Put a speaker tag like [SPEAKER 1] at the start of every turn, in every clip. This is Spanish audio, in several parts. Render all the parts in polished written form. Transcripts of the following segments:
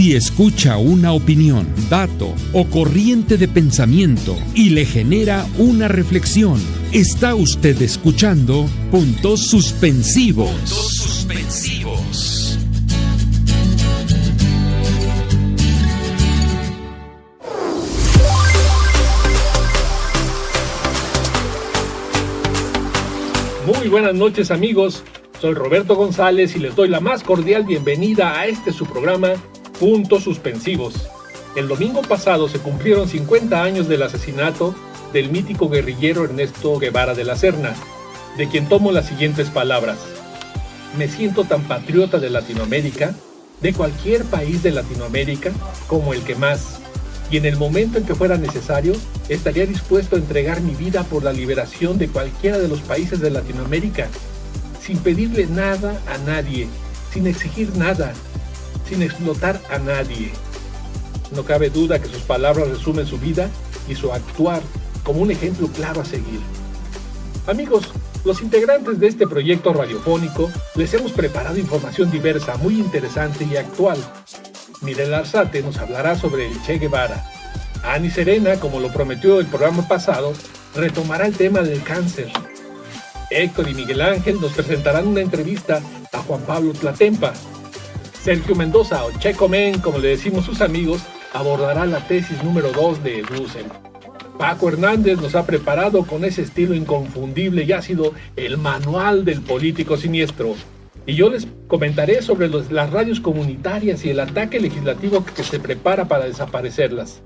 [SPEAKER 1] Si escucha una opinión, dato o corriente de pensamiento y le genera una reflexión, está usted escuchando Puntos Suspensivos. Puntos Suspensivos.
[SPEAKER 2] Muy buenas noches, amigos. Soy Roberto González y les doy la más cordial bienvenida a su programa Puntos Suspensivos. El domingo pasado se cumplieron 50 años del asesinato del mítico guerrillero Ernesto Guevara de la Serna, de quien tomo las siguientes palabras. Me siento tan patriota de Latinoamérica, de cualquier país de Latinoamérica, como el que más, y en el momento en que fuera necesario, estaría dispuesto a entregar mi vida por la liberación de cualquiera de los países de Latinoamérica, sin pedirle nada a nadie, sin exigir nada, sin explotar a nadie. No cabe duda que sus palabras resumen su vida y su actuar como un ejemplo claro a seguir. Amigos, los integrantes de este proyecto radiofónico les hemos preparado información diversa, muy interesante y actual. Miguel Arzate nos hablará sobre el Che Guevara. Ani Serena, como lo prometió el programa pasado, retomará el tema del cáncer. Héctor y Miguel Ángel nos presentarán una entrevista a Juan Pablo Tlatempa. Sergio Mendoza, o Checo Men, como le decimos sus amigos, abordará la tesis número 2 de Dussel. Paco Hernández nos ha preparado con ese estilo inconfundible y ha sido el manual del político siniestro. Y yo les comentaré sobre las radios comunitarias y el ataque legislativo que se prepara para desaparecerlas.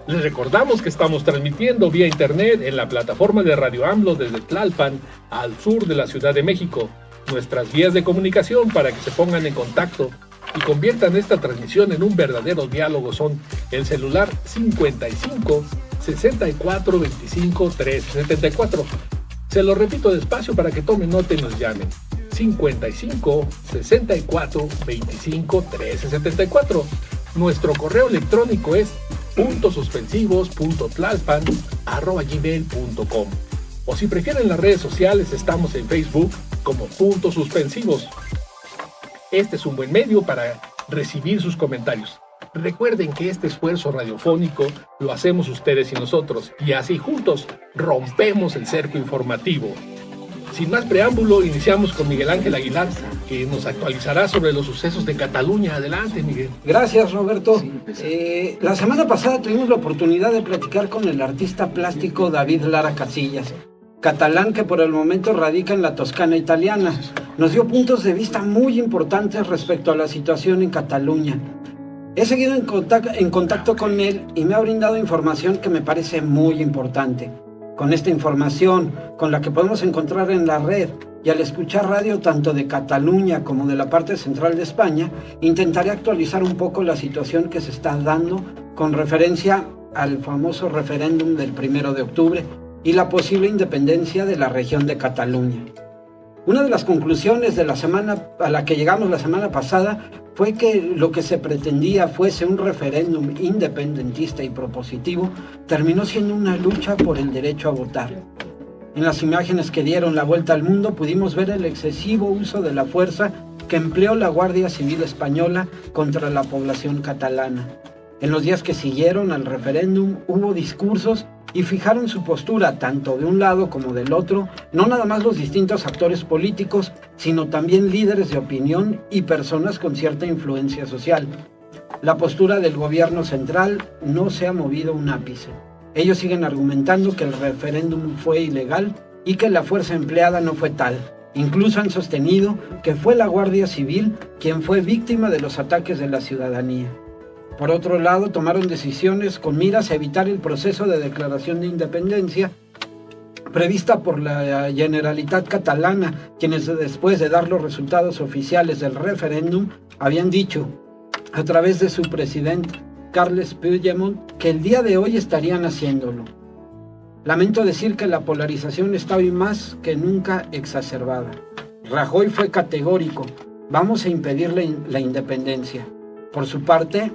[SPEAKER 2] Les recordamos que estamos transmitiendo vía internet en la plataforma de Radio AMLO desde Tlalpan, al sur de la Ciudad de México. Nuestras vías de comunicación para que se pongan en contacto y conviertan esta transmisión en un verdadero diálogo son el celular 55 64 25 374. Se lo repito despacio para que tomen nota y nos llamen. 55 64 25 374. Nuestro correo electrónico es puntosuspensivos.tlalpan@gmail.com. O si prefieren las redes sociales, estamos en Facebook como Puntos Suspensivos. Este es un buen medio para recibir sus comentarios. Recuerden que este esfuerzo radiofónico lo hacemos ustedes y nosotros, y así juntos rompemos el cerco informativo. Sin más preámbulo, iniciamos con Miguel Ángel Aguilar, que nos actualizará sobre los sucesos de Cataluña. Adelante, Miguel.
[SPEAKER 3] Gracias, Roberto. La semana pasada tuvimos la oportunidad de platicar con el artista plástico David Lara Casillas, catalán que por el momento radica en la Toscana italiana. Nos dio puntos de vista muy importantes respecto a la situación en Cataluña. He seguido en contacto con él y me ha brindado información que me parece muy importante. Con esta información, con la que podemos encontrar en la red y al escuchar radio tanto de Cataluña como de la parte central de España, intentaré actualizar un poco la situación que se está dando con referencia al famoso referéndum del 1 de octubre y la posible independencia de la región de Cataluña. Una de las conclusiones de la semana a la que llegamos la semana pasada fue que lo que se pretendía fuese un referéndum independentista y propositivo terminó siendo una lucha por el derecho a votar. En las imágenes que dieron la vuelta al mundo pudimos ver el excesivo uso de la fuerza que empleó la Guardia Civil Española contra la población catalana. En los días que siguieron al referéndum hubo discursos y fijaron su postura tanto de un lado como del otro, no nada más los distintos actores políticos, sino también líderes de opinión y personas con cierta influencia social. La postura del gobierno central no se ha movido un ápice. Ellos siguen argumentando que el referéndum fue ilegal y que la fuerza empleada no fue tal. Incluso han sostenido que fue la Guardia Civil quien fue víctima de los ataques de la ciudadanía. Por otro lado, tomaron decisiones con miras a evitar el proceso de declaración de independencia prevista por la Generalitat catalana, quienes después de dar los resultados oficiales del referéndum habían dicho, a través de su presidente Carles Puigdemont, que el día de hoy estarían haciéndolo. Lamento decir que la polarización está hoy más que nunca exacerbada. Rajoy fue categórico, vamos a impedir la independencia. Por su parte,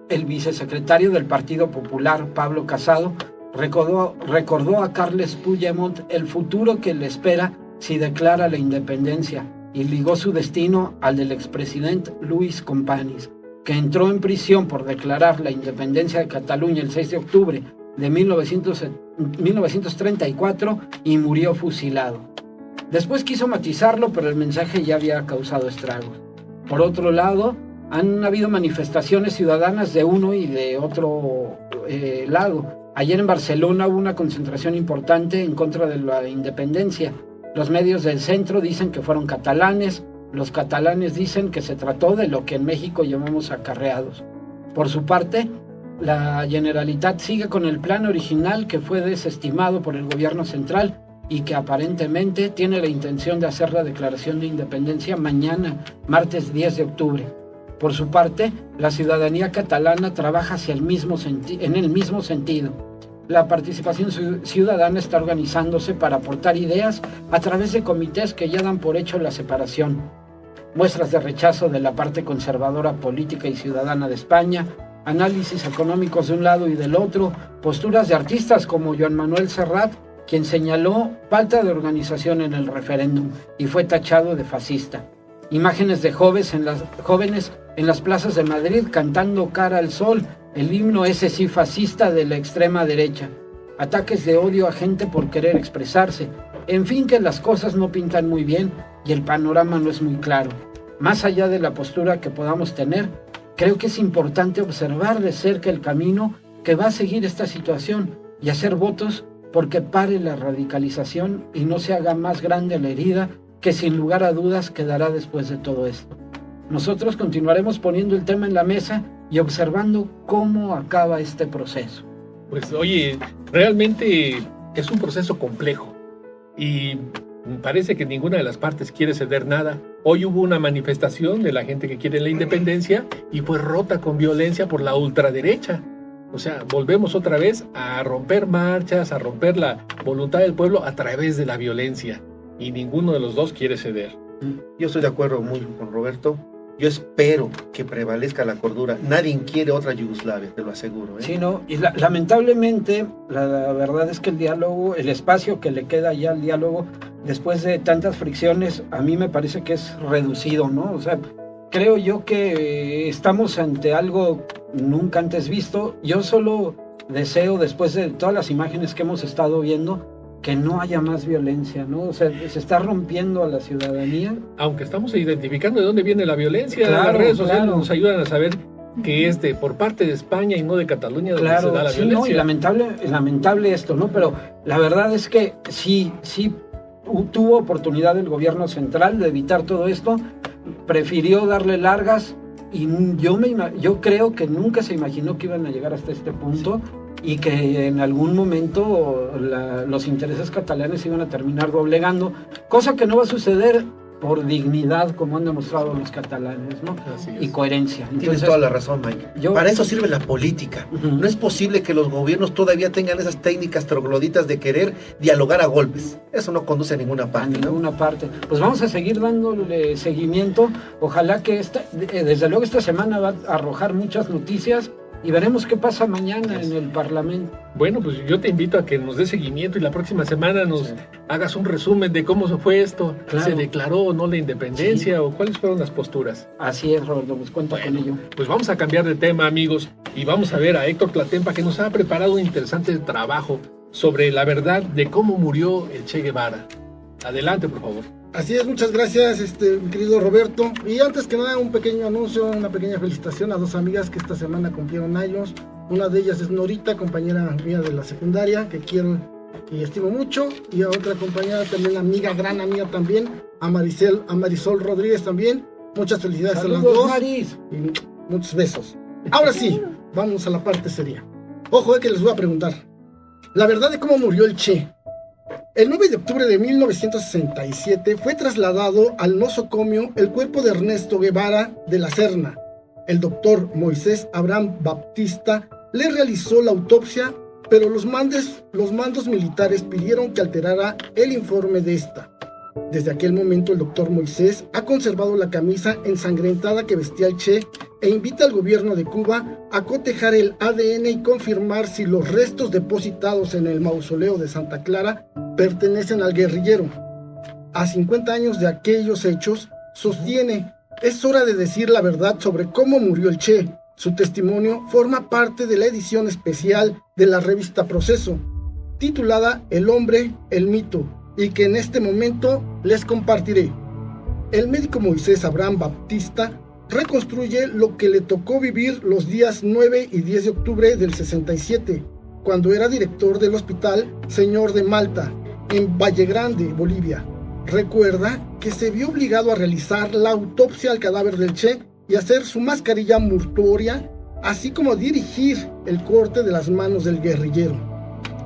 [SPEAKER 3] el vicesecretario del Partido Popular, Pablo Casado, recordó a Carles Puigdemont el futuro que le espera si declara la independencia y ligó su destino al del expresidente Luis Companys, que entró en prisión por declarar la independencia de Cataluña el 6 de octubre de 1934 y murió fusilado. Después quiso matizarlo, pero el mensaje ya había causado estragos. Por otro lado, han habido manifestaciones ciudadanas de uno y de otro lado. Ayer en Barcelona hubo una concentración importante en contra de la independencia. Los medios del centro dicen que fueron catalanes, los catalanes dicen que se trató de lo que en México llamamos acarreados. Por su parte, la Generalitat sigue con el plan original que fue desestimado por el gobierno central y que aparentemente tiene la intención de hacer la declaración de independencia mañana, martes 10 de octubre. Por su parte, la ciudadanía catalana trabaja en el mismo sentido. La participación ciudadana está organizándose para aportar ideas a través de comités que ya dan por hecho la separación. Muestras de rechazo de la parte conservadora política y ciudadana de España, análisis económicos de un lado y del otro, posturas de artistas como Joan Manuel Serrat, quien señaló falta de organización en el referéndum y fue tachado de fascista. Imágenes de jóvenes en las plazas de Madrid cantando Cara al Sol, el himno ese sí fascista de la extrema derecha. Ataques de odio a gente por querer expresarse. En fin, que las cosas no pintan muy bien y el panorama no es muy claro. Más allá de la postura que podamos tener, creo que es importante observar de cerca el camino que va a seguir esta situación y hacer votos porque pare la radicalización y no se haga más grande la herida que sin lugar a dudas quedará después de todo esto. Nosotros continuaremos poniendo el tema en la mesa y observando cómo acaba este proceso.
[SPEAKER 2] Pues oye, realmente es un proceso complejo y parece que ninguna de las partes quiere ceder nada. Hoy hubo una manifestación de la gente que quiere la independencia y fue rota con violencia por la ultraderecha. O sea, volvemos otra vez a romper marchas, a romper la voluntad del pueblo a través de la violencia. Y ninguno de los dos quiere ceder.
[SPEAKER 4] Yo estoy de acuerdo muy con Roberto. Yo espero que prevalezca la cordura. Nadie quiere otra Yugoslavia, te lo aseguro.
[SPEAKER 3] Sí, no, y lamentablemente la verdad es que el diálogo, el espacio que le queda ya al diálogo, después de tantas fricciones, a mí me parece que es reducido, ¿no? O sea, creo yo que estamos ante algo nunca antes visto. Yo solo deseo, después de todas las imágenes que hemos estado viendo, que no haya más violencia, ¿no? O sea, se está rompiendo a la ciudadanía.
[SPEAKER 2] Aunque estamos identificando de dónde viene la violencia,
[SPEAKER 3] claro,
[SPEAKER 2] las redes sociales
[SPEAKER 3] claro.
[SPEAKER 2] nos ayudan a saber que es por parte de España y no de Cataluña donde se da la violencia.
[SPEAKER 3] No, y lamentable esto, ¿no? Pero la verdad es que sí tuvo oportunidad el gobierno central de evitar todo esto, prefirió darle largas y yo creo que nunca se imaginó que iban a llegar hasta este punto. Sí. Y que en algún momento los intereses catalanes iban a terminar doblegando, cosa que no va a suceder por dignidad, como han demostrado los catalanes, ¿no? Y coherencia.
[SPEAKER 4] Entonces, tienes toda la razón, Mike. Para eso sirve la política. No es posible que los gobiernos todavía tengan esas técnicas trogloditas de querer dialogar a golpes. Eso no conduce a ninguna parte.
[SPEAKER 3] Parte. Pues vamos a seguir dándole seguimiento. Ojalá que desde luego esta semana va a arrojar muchas noticias. Y veremos qué pasa mañana en el Parlamento.
[SPEAKER 2] Bueno, pues yo te invito a que nos dé seguimiento y la próxima semana nos hagas un resumen de cómo se fue esto. Claro. ¿Se declaró o no la independencia o cuáles fueron las posturas?
[SPEAKER 3] Así es, Roberto, pues cuenta con ello.
[SPEAKER 2] Pues vamos a cambiar de tema, amigos, y vamos a ver a Héctor Tlatempa, que nos ha preparado un interesante trabajo sobre la verdad de cómo murió el Che Guevara. Adelante, por favor.
[SPEAKER 5] Así es, muchas gracias, mi querido Roberto. Y antes que nada, un pequeño anuncio, una pequeña felicitación a dos amigas que esta semana cumplieron años. Una de ellas es Norita, compañera mía de la secundaria, que quiero y estimo mucho. Y a otra compañera también, amiga, gran amiga también, a Marisol Rodríguez también. Muchas felicidades. Saludos, a las dos. Maris. Y muchos besos. Ahora sí, vamos a la parte seria. Ojo, que les voy a preguntar. La verdad de cómo murió el Che. El 9 de octubre de 1967 fue trasladado al nosocomio el cuerpo de Ernesto Guevara de la Serna. El doctor Moisés Abraham Baptista le realizó la autopsia, pero los mandos militares pidieron que alterara el informe de esta. Desde aquel momento el doctor Moisés ha conservado la camisa ensangrentada que vestía el Che e invita al gobierno de Cuba a cotejar el ADN y confirmar si los restos depositados en el mausoleo de Santa Clara pertenecen al guerrillero. A 50 años de aquellos hechos, sostiene Es hora de decir la verdad sobre cómo murió el Che. Su testimonio forma parte de la edición especial de la revista Proceso, titulada El hombre, el mito, y que en este momento les compartiré. El médico Moisés Abraham Baptista reconstruye lo que le tocó vivir los días 9 y 10 de octubre del 67, cuando era director del Hospital Señor de Malta, en Valle Grande, Bolivia. Recuerda que se vio obligado a realizar la autopsia al cadáver del Che y hacer su mascarilla mortuoria, así como dirigir el corte de las manos del guerrillero.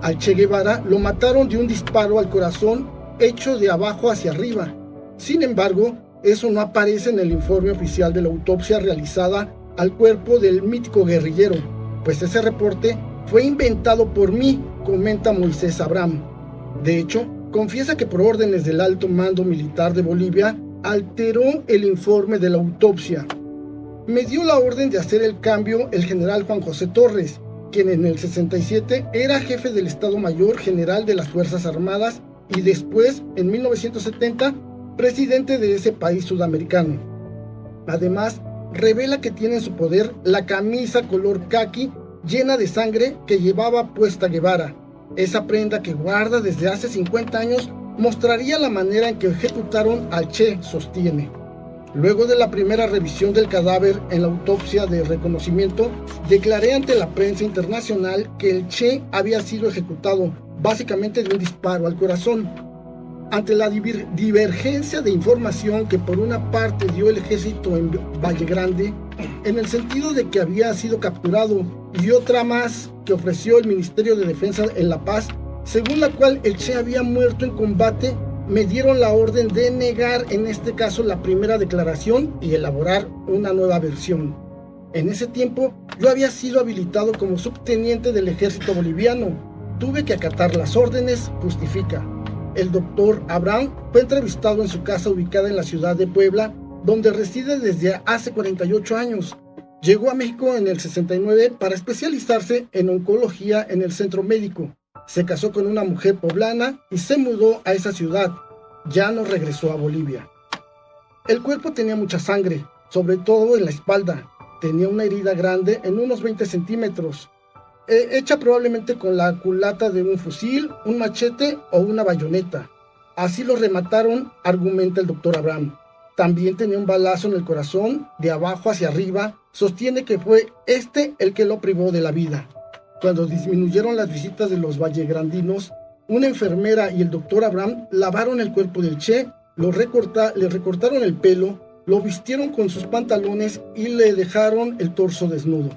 [SPEAKER 5] Al Che Guevara lo mataron de un disparo al corazón hecho de abajo hacia arriba. Sin embargo, eso no aparece en el informe oficial de la autopsia realizada al cuerpo del mítico guerrillero, pues ese reporte fue inventado por mí, comenta Moisés Abraham. De hecho, confiesa que por órdenes del alto mando militar de Bolivia, alteró el informe de la autopsia. Me dio la orden de hacer el cambio el general Juan José Torres, quien en el 67 era jefe del Estado Mayor General de las Fuerzas Armadas y después, en 1970, presidente de ese país sudamericano. Además, revela que tiene en su poder la camisa color caqui llena de sangre que llevaba puesta Guevara. Esa prenda que guarda desde hace 50 años mostraría la manera en que ejecutaron al Che, sostiene. Luego de la primera revisión del cadáver en la autopsia de reconocimiento, declaré ante la prensa internacional que el Che había sido ejecutado básicamente de un disparo al corazón. Ante la divergencia de información que por una parte dio el ejército en Valle Grande, en el sentido de que había sido capturado, y otra más que ofreció el Ministerio de Defensa en La Paz, según la cual el Che había muerto en combate, me dieron la orden de negar en este caso la primera declaración y elaborar una nueva versión. En ese tiempo yo había sido habilitado como subteniente del ejército boliviano. Tuve que acatar las órdenes, justifica. El doctor Abraham fue entrevistado en su casa ubicada en la ciudad de Puebla, donde reside desde hace 48 años. Llegó a México en el 69 para especializarse en oncología en el centro médico. Se casó con una mujer poblana y se mudó a esa ciudad. Ya no regresó a Bolivia. El cuerpo tenía mucha sangre, sobre todo en la espalda. Tenía una herida grande en unos 20 centímetros, hecha probablemente con la culata de un fusil, un machete o una bayoneta. Así lo remataron, argumenta el doctor Abraham. También tenía un balazo en el corazón, de abajo hacia arriba. Sostiene que fue el que lo privó de la vida. Cuando disminuyeron las visitas de los vallegrandinos, una enfermera y el doctor Abraham lavaron el cuerpo del Che, le recortaron el pelo, lo vistieron con sus pantalones y le dejaron el torso desnudo.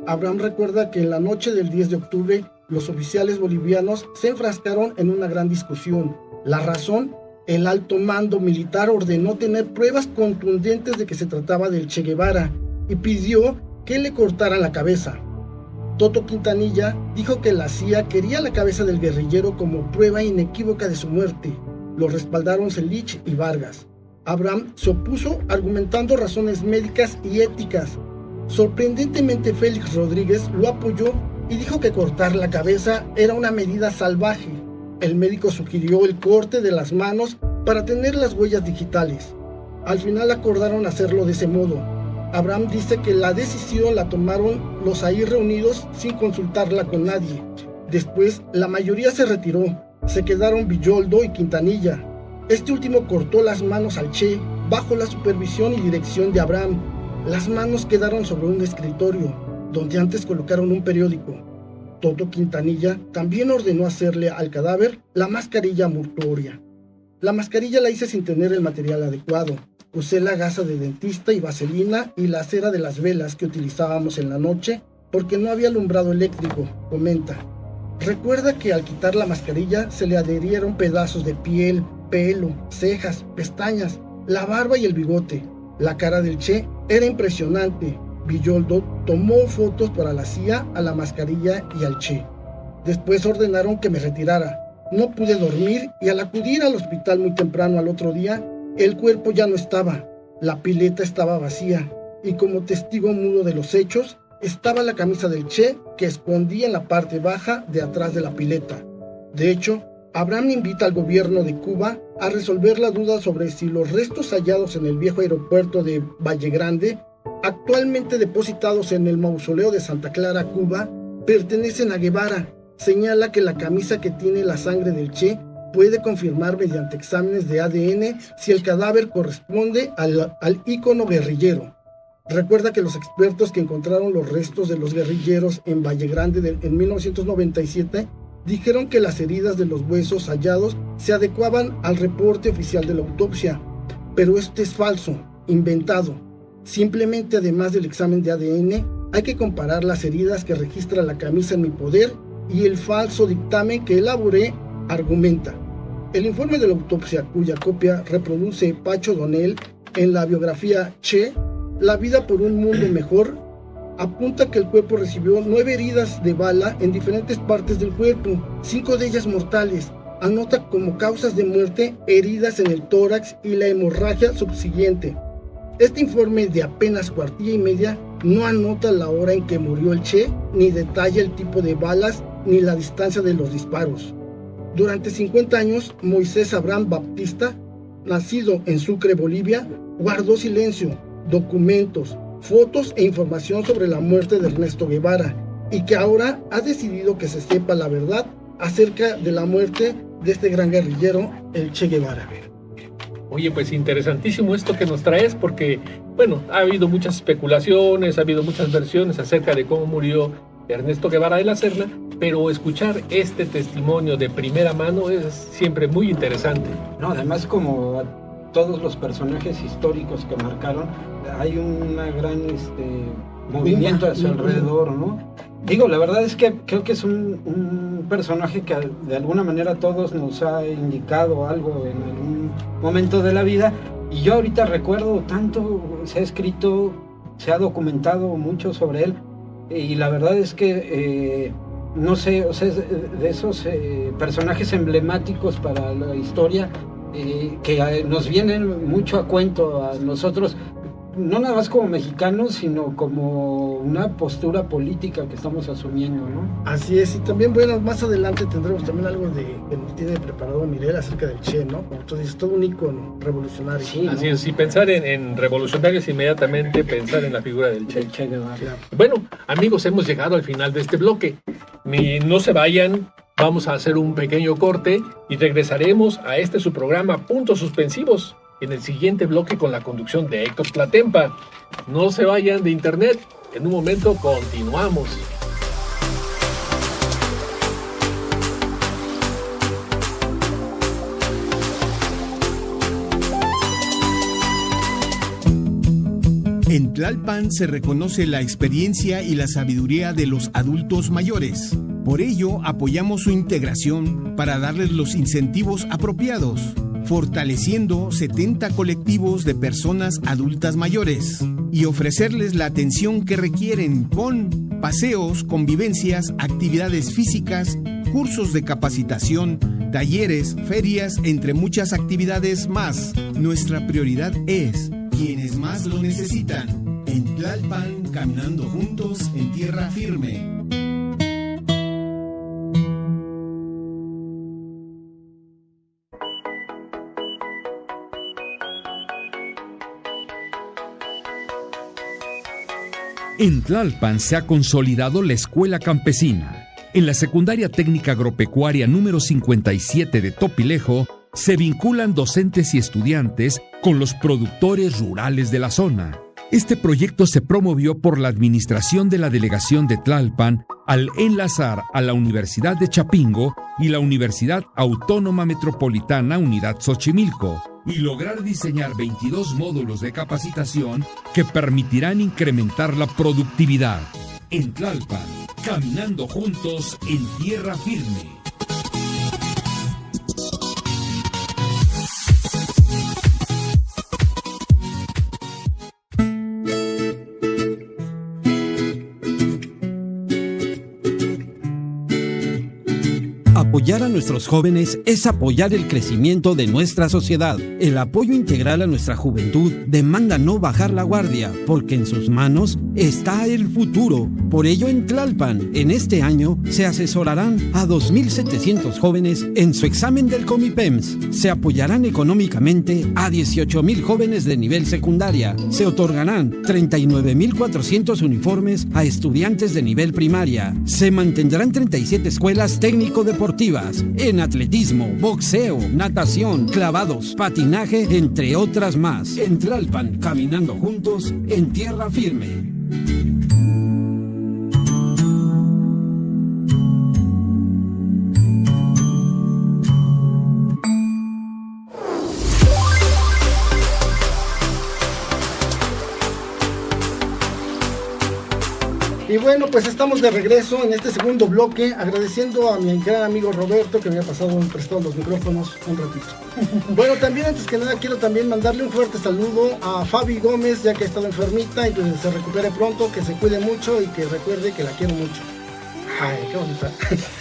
[SPEAKER 5] Abraham recuerda que en la noche del 10 de octubre, los oficiales bolivianos se enfrascaron en una gran discusión. La razón, el alto mando militar ordenó tener pruebas contundentes de que se trataba del Che Guevara y pidió que le cortaran la cabeza. Toto Quintanilla dijo que la CIA quería la cabeza del guerrillero como prueba inequívoca de su muerte. Lo respaldaron Selich y Vargas. Abraham se opuso argumentando razones médicas y éticas. Sorprendentemente, Félix Rodríguez lo apoyó y dijo que cortar la cabeza era una medida salvaje. El médico sugirió el corte de las manos para tener las huellas digitales. Al final acordaron hacerlo de ese modo. Abraham dice que la decisión la tomaron los ahí reunidos sin consultarla con nadie. Después, la mayoría se retiró. Se quedaron Villoldo y Quintanilla. Este último cortó las manos al Che bajo la supervisión y dirección de Abraham. Las manos quedaron sobre un escritorio, donde antes colocaron un periódico. Toto Quintanilla también ordenó hacerle al cadáver la mascarilla mortuoria. La mascarilla la hice sin tener el material adecuado. Usé la gasa de dentista y vaselina y la cera de las velas que utilizábamos en la noche porque no había alumbrado eléctrico, comenta. Recuerda que al quitar la mascarilla se le adherieron pedazos de piel, pelo, cejas, pestañas, la barba y el bigote. La cara del Che era impresionante. Villoldo tomó fotos para la CIA a la mascarilla y al Che. Después ordenaron que me retirara. No pude dormir y al acudir al hospital muy temprano al otro día, el cuerpo ya no estaba. La pileta estaba vacía y como testigo mudo de los hechos, estaba la camisa del Che que escondía en la parte baja de atrás de la pileta. De hecho, Abraham invita al gobierno de Cuba a resolver la duda sobre si los restos hallados en el viejo aeropuerto de Valle Grande, actualmente depositados en el mausoleo de Santa Clara, Cuba, pertenecen a Guevara. Señala que la camisa que tiene la sangre del Che puede confirmar mediante exámenes de ADN si el cadáver corresponde al ícono guerrillero. Recuerda que los expertos que encontraron los restos de los guerrilleros en Valle Grande en 1997 dijeron que las heridas de los huesos hallados se adecuaban al reporte oficial de la autopsia, pero esto es falso, inventado. Simplemente, además del examen de ADN, hay que comparar las heridas que registra la camisa en mi poder y el falso dictamen que elaboré, argumenta. El informe de la autopsia, cuya copia reproduce Pacho Donel en la biografía Che, La vida por un mundo mejor, apunta que el cuerpo recibió 9 heridas de bala en diferentes partes del cuerpo, 5 de ellas mortales. Anota como causas de muerte heridas en el tórax y la hemorragia subsiguiente. Este informe de apenas cuartilla y media no anota la hora en que murió el Che, ni detalla el tipo de balas ni la distancia de los disparos. Durante 50 años, Moisés Abraham Baptista, nacido en Sucre, Bolivia, guardó silencio, documentos, fotos e información sobre la muerte de Ernesto Guevara, y que ahora ha decidido que se sepa la verdad acerca de la muerte de este gran guerrillero, el Che Guevara.
[SPEAKER 2] Oye, pues interesantísimo esto que nos traes, porque, bueno, ha habido muchas especulaciones, ha habido muchas versiones acerca de cómo murió Ernesto Guevara de la Serna, pero escuchar este testimonio de primera mano es siempre muy interesante.
[SPEAKER 3] No, además, como todos los personajes históricos que marcaron, hay una gran movimiento a su alrededor, ¿no? Digo, la verdad es que creo que es un personaje que de alguna manera a todos nos ha indicado algo en algún momento de la vida, y yo ahorita recuerdo tanto, se ha escrito, se ha documentado mucho sobre él, y la verdad es que no sé, o sea, es de esos personajes emblemáticos para la historia que nos vienen mucho a cuento a nosotros, no nada más como mexicanos, sino como una postura política que estamos asumiendo, ¿no?
[SPEAKER 5] Así es, y también, bueno, más adelante tendremos también algo que nos tiene preparado Miguel acerca del Che, ¿no? Como tú dices, todo un ícono revolucionario.
[SPEAKER 2] Sí, así es, y pensar en revolucionarios, inmediatamente pensar en la figura del Che.
[SPEAKER 3] El Che Guevara.
[SPEAKER 2] Bueno, amigos, hemos llegado al final de este bloque. No se vayan, vamos a hacer un pequeño corte y regresaremos a su programa Puntos Suspensivos en el siguiente bloque con la conducción de Héctor Platempa. No se vayan de internet, en un momento continuamos.
[SPEAKER 1] En Tlalpan se reconoce la experiencia y la sabiduría de los adultos mayores. Por ello, apoyamos su integración para darles los incentivos apropiados, fortaleciendo 70 colectivos de personas adultas mayores y ofrecerles la atención que requieren con paseos, convivencias, actividades físicas, cursos de capacitación, talleres, ferias, entre muchas actividades más. Nuestra prioridad es quienes más lo necesitan. En Tlalpan, caminando juntos en tierra firme. En Tlalpan se ha consolidado la Escuela Campesina. En la Secundaria Técnica Agropecuaria número 57 de Topilejo, se vinculan docentes y estudiantes con los productores rurales de la zona. Este proyecto se promovió por la administración de la Delegación de Tlalpan al enlazar a la Universidad de Chapingo y la Universidad Autónoma Metropolitana Unidad Xochimilco, y lograr diseñar 22 módulos de capacitación que permitirán incrementar la productividad. En Tlalpan, caminando juntos en tierra firme.
[SPEAKER 6] Apoyar a nuestros jóvenes es apoyar el crecimiento de nuestra sociedad. El apoyo integral a nuestra juventud demanda no bajar la guardia, porque en sus manos está el futuro. Por ello, en Tlalpan, en este año, se asesorarán a 2,700 jóvenes en su examen del Comipems. Se apoyarán económicamente a 18,000 jóvenes de nivel secundaria. Se otorgarán 39,400 uniformes a estudiantes de nivel primaria. Se mantendrán 37 escuelas técnico-deportivas en atletismo, boxeo, natación, clavados, patinaje, entre otras más. En Tlalpan, caminando juntos en tierra firme.
[SPEAKER 5] Y bueno, pues estamos de regreso en este segundo bloque, agradeciendo a mi gran amigo Roberto que me ha prestado los micrófonos un ratito. Bueno, también antes que nada quiero también mandarle un fuerte saludo a Fabi Gómez, ya que ha estado enfermita y pues se recupere pronto, que se cuide mucho y que recuerde que la quiero mucho. Ay, qué bonita.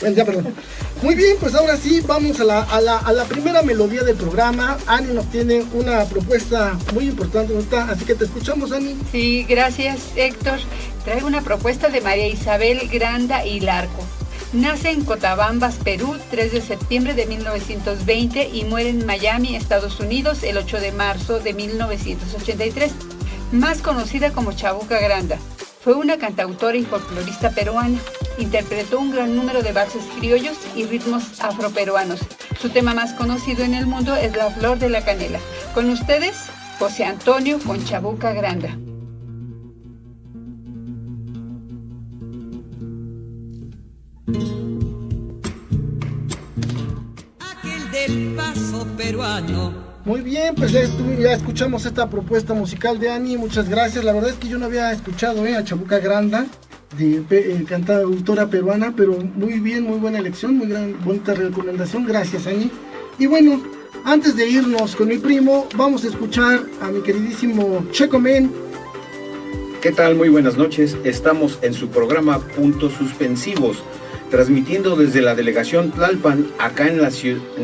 [SPEAKER 5] Bueno, ya, perdón. Muy bien, pues ahora sí, vamos a la primera melodía del programa. Ani nos tiene una propuesta muy importante, así que te escuchamos, Ani.
[SPEAKER 7] Sí, gracias, Héctor. Traigo una propuesta de María Isabel Granda y Larco. Nace en Cotabambas, Perú, 3 de septiembre de 1920 y muere en Miami, Estados Unidos, el 8 de marzo de 1983. Más conocida como Chabuca Granda. Fue una cantautora y folclorista peruana. Interpretó un gran número de valses criollos y ritmos afroperuanos. Su tema más conocido en el mundo es La Flor de la Canela. Con ustedes, José Antonio con Chabuca Granda.
[SPEAKER 8] Aquel del paso peruano.
[SPEAKER 5] Muy bien, pues ya escuchamos esta propuesta musical de Ani, muchas gracias. La verdad es que yo no había escuchado a Chabuca Granda, cantautora peruana, pero muy bien, muy buena elección, bonita recomendación, gracias Ani. Y bueno, antes de irnos con mi primo, vamos a escuchar a mi queridísimo Checo Men.
[SPEAKER 9] ¿Qué tal? Muy buenas noches, estamos en su programa Puntos Suspensivos, transmitiendo desde la delegación Tlalpan, acá en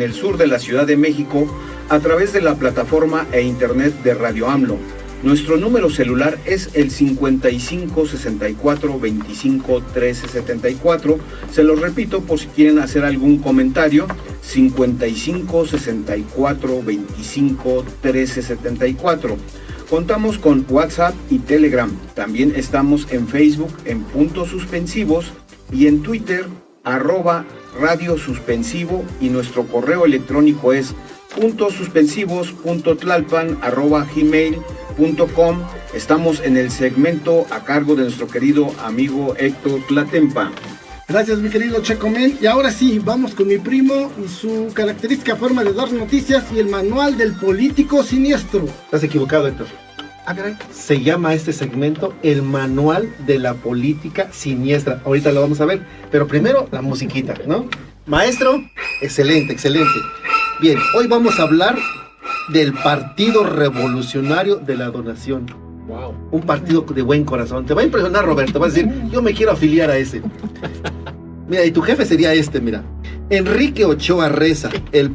[SPEAKER 9] el sur de la Ciudad de México, a través de la plataforma e internet de Radio AMLO. Nuestro número celular es el 55 64 25 13 74. Se los repito por si quieren hacer algún comentario. 55 64 25 13 74. Contamos con WhatsApp y Telegram. También estamos en Facebook en Puntos Suspensivos y en Twitter @Radio Suspensivo, y nuestro correo electrónico es puntosuspensivos.tlalpan@gmail.com. Estamos en el segmento a cargo de nuestro querido amigo Héctor Tlatempa.
[SPEAKER 5] Gracias, mi querido Checo Men. Y ahora sí, vamos con mi primo y su característica forma de dar noticias y el manual del político siniestro.
[SPEAKER 4] Estás equivocado, Héctor. Se llama este segmento el manual de la política siniestra. Ahorita lo vamos a ver, pero primero la musiquita, ¿no? Maestro, excelente, excelente. Bien, hoy vamos a hablar del Partido Revolucionario de la Donación.
[SPEAKER 2] Wow.
[SPEAKER 4] Un partido de buen corazón. Te va a impresionar, Roberto. Vas a decir, yo me quiero afiliar a ese. Mira, y tu jefe sería mira. Enrique Ochoa Reza, el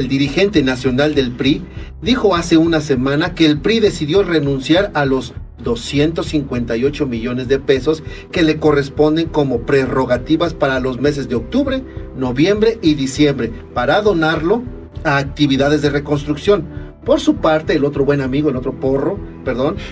[SPEAKER 4] dirigente nacional del PRI, dijo hace una semana que el PRI decidió renunciar a los 258 millones de pesos que le corresponden como prerrogativas para los meses de octubre, noviembre y diciembre, para donarlo a actividades de reconstrucción. Por su parte, el otro buen amigo,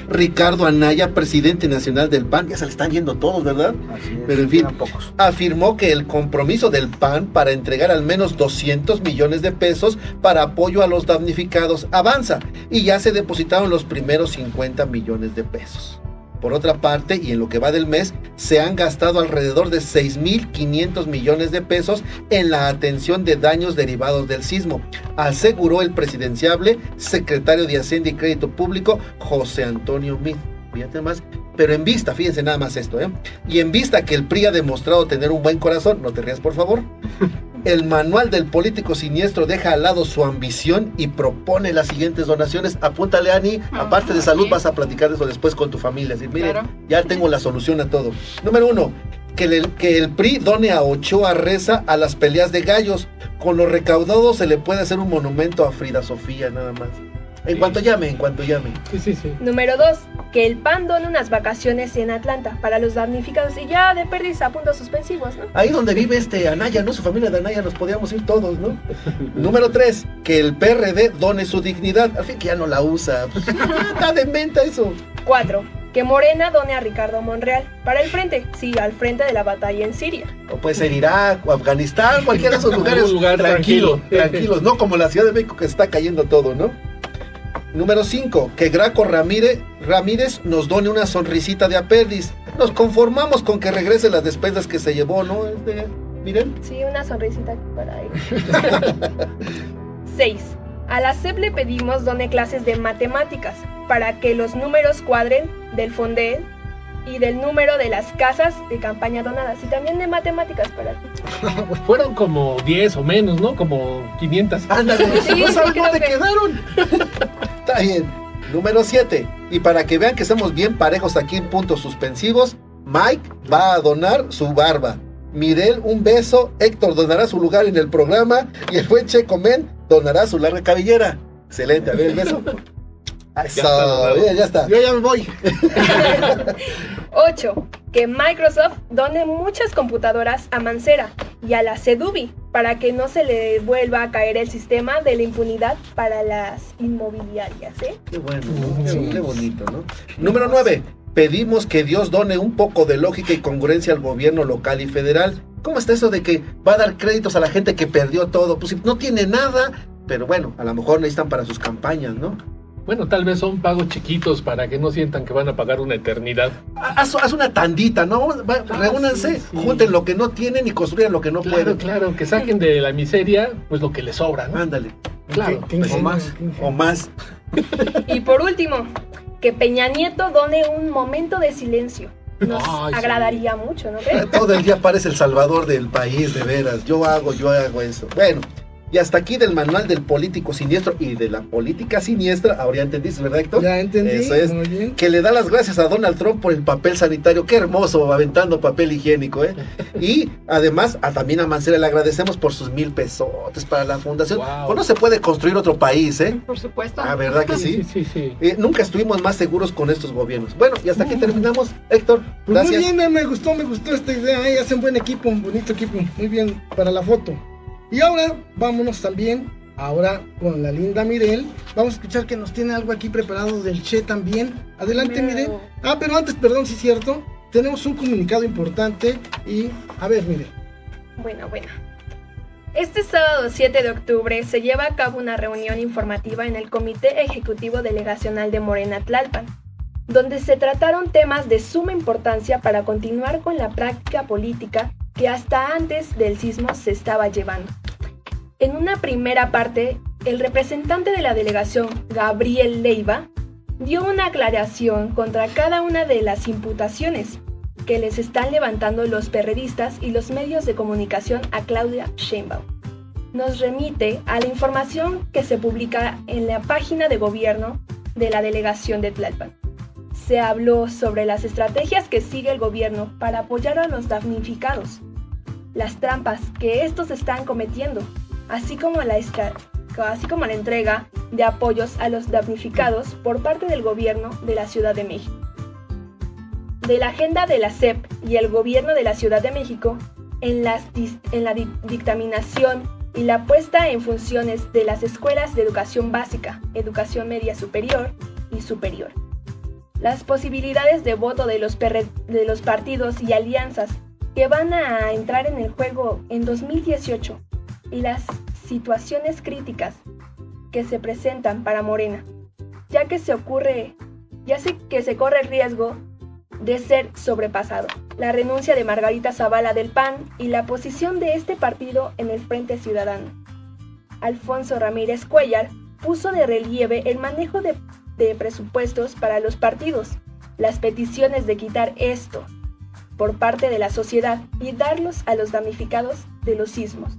[SPEAKER 4] Ricardo Anaya, presidente nacional del PAN, ya se le están yendo todos, ¿verdad?
[SPEAKER 3] Así es,
[SPEAKER 4] pero en fin,
[SPEAKER 3] pocos.
[SPEAKER 4] Afirmó que el compromiso del PAN para entregar al menos 200 millones de pesos para apoyo a los damnificados avanza, y ya se depositaron los primeros 50 millones de pesos. Por otra parte, y en lo que va del mes, se han gastado alrededor de 6.500 millones de pesos en la atención de daños derivados del sismo, aseguró el presidenciable secretario de Hacienda y Crédito Público, José Antonio Meade. Fíjate más, pero en vista, fíjense nada más esto, y en vista que el PRI ha demostrado tener un buen corazón, no te rías por favor, el manual del político siniestro deja al lado su ambición y propone las siguientes donaciones. Apúntale, Ani, aparte de salud, vas a platicar de eso después con tu familia. Decir, mire, claro, ya tengo la solución a todo. Número 1, que el PRI done a Ochoa Reza a las peleas de gallos. Con lo recaudado se le puede hacer un monumento a Frida Sofía, nada más. En cuanto llame.
[SPEAKER 2] Sí.
[SPEAKER 10] Número 2, que el PAN done unas vacaciones en Atlanta para los damnificados y ya de pérdida a puntos suspensivos, ¿no?
[SPEAKER 4] Ahí donde vive Anaya, ¿no? Su familia de Anaya, nos podíamos ir todos, ¿no? Número 3, que el PRD done su dignidad. Al fin que ya no la usa. Está demente eso.
[SPEAKER 10] 4, que Morena done a Ricardo Monreal para el frente, sí, al frente de la batalla en Siria.
[SPEAKER 4] O puede ser Irak o Afganistán, cualquiera de esos lugares.
[SPEAKER 2] Un lugar
[SPEAKER 4] tranquilos, no como la Ciudad de México que está cayendo todo, ¿no? Número 5, que Graco Ramírez nos done una sonrisita de apéndice. Nos conformamos con que regrese las despensas que se llevó, ¿no? Miren.
[SPEAKER 10] Sí, una sonrisita para él. 6, a la SEP le pedimos done clases de matemáticas para que los números cuadren del Fondel y del número de las casas de campaña donadas y también de matemáticas para ti.
[SPEAKER 2] Fueron como 10 o menos, ¿no? Como 500.
[SPEAKER 4] Ándale,
[SPEAKER 10] Sí,
[SPEAKER 4] no sabes
[SPEAKER 10] creo
[SPEAKER 4] dónde
[SPEAKER 10] que-
[SPEAKER 4] quedaron. Está bien. Número 7, y para que vean que estamos bien parejos aquí en puntos suspensivos, Mike va a donar su barba. Mirel, un beso. Héctor donará su lugar en el programa y el buen Checo Men donará su larga cabellera. Excelente, a ver el beso. Eso, bien, ya está.
[SPEAKER 5] Yo ya me voy.
[SPEAKER 10] 8, que Microsoft done muchas computadoras a Mancera y a la CEDUBI para que no se le vuelva a caer el sistema de la impunidad para las inmobiliarias, ¿eh?
[SPEAKER 4] Qué bueno, ¿no? Qué bonito, ¿no? Número 9. Pedimos que Dios done un poco de lógica y congruencia al gobierno local y federal. ¿Cómo está eso de que va a dar créditos a la gente que perdió todo? Pues no tiene nada, pero bueno, a lo mejor necesitan para sus campañas, ¿no?
[SPEAKER 2] Bueno, tal vez son pagos chiquitos para que no sientan que van a pagar una eternidad.
[SPEAKER 4] Haz una tandita, ¿no? Reúnanse,
[SPEAKER 2] sí.
[SPEAKER 4] Junten lo que no tienen y construyan lo que no pueden.
[SPEAKER 2] Claro, que saquen de la miseria pues lo que les sobra, ¿no?
[SPEAKER 4] Ándale.
[SPEAKER 2] Claro.
[SPEAKER 5] ¿Qué
[SPEAKER 4] O más.
[SPEAKER 10] Y por último, que Peña Nieto done un momento de silencio. Nos
[SPEAKER 2] Ay, sí.
[SPEAKER 10] agradaría mucho, ¿no crees?
[SPEAKER 4] Todo el día parece el salvador del país, de veras. Yo hago eso. Bueno, y hasta aquí del manual del político siniestro y de la política siniestra. Ahora ya entendiste, ¿verdad, Héctor?
[SPEAKER 5] Ya entendí.
[SPEAKER 4] Eso es.
[SPEAKER 5] Muy bien.
[SPEAKER 4] Que le da las gracias a Donald Trump por el papel sanitario. Qué hermoso, aventando papel higiénico, ¿eh? Y además, también a Mancera le agradecemos por sus 1,000 pesotes para la fundación.
[SPEAKER 2] Wow.
[SPEAKER 4] Pues no se puede construir otro país, ¿eh?
[SPEAKER 7] Por supuesto.
[SPEAKER 4] Ah, ¿verdad que sí?
[SPEAKER 2] Sí.
[SPEAKER 4] Nunca estuvimos más seguros con estos gobiernos. Bueno, y hasta aquí terminamos. Héctor,
[SPEAKER 5] Pues
[SPEAKER 4] gracias.
[SPEAKER 5] muy bien, me gustó esta idea, ¿eh? Hacen buen equipo, un bonito equipo, muy bien para la foto. Y ahora vámonos también, ahora con la linda Mirel, vamos a escuchar que nos tiene algo aquí preparado del Che también. Adelante,
[SPEAKER 10] No.
[SPEAKER 5] Mirel. Pero antes, perdón, sí es cierto, tenemos un comunicado importante y, a ver, Mirel.
[SPEAKER 10] Bueno. Este sábado 7 de octubre se lleva a cabo una reunión informativa en el Comité Ejecutivo Delegacional de Morena Tlalpan, donde se trataron temas de suma importancia para continuar con la práctica política que hasta antes del sismo se estaba llevando. En una primera parte, el representante de la delegación, Gabriel Leiva, dio una aclaración contra cada una de las imputaciones que les están levantando los perredistas y los medios de comunicación a Claudia Sheinbaum. Nos remite a la información que se publica en la página de gobierno de la delegación de Tlalpan. Se habló sobre las estrategias que sigue el gobierno para apoyar a los damnificados, las trampas que estos están cometiendo, así como la entrega de apoyos a los damnificados por parte del gobierno de la Ciudad de México. De la agenda de la SEP y el gobierno de la Ciudad de México en la dictaminación y la puesta en funciones de las escuelas de educación básica, educación media superior y superior. Las posibilidades de voto de los partidos y alianzas que van a entrar en el juego en 2018 y las situaciones críticas que se presentan para Morena, ya que se corre el riesgo de ser sobrepasado, la renuncia de Margarita Zavala del PAN y la posición de este partido en el Frente Ciudadano. Alfonso Ramírez Cuellar puso de relieve el manejo de presupuestos para los partidos, las peticiones de quitar esto por parte de la sociedad y darlos a los damnificados de los sismos.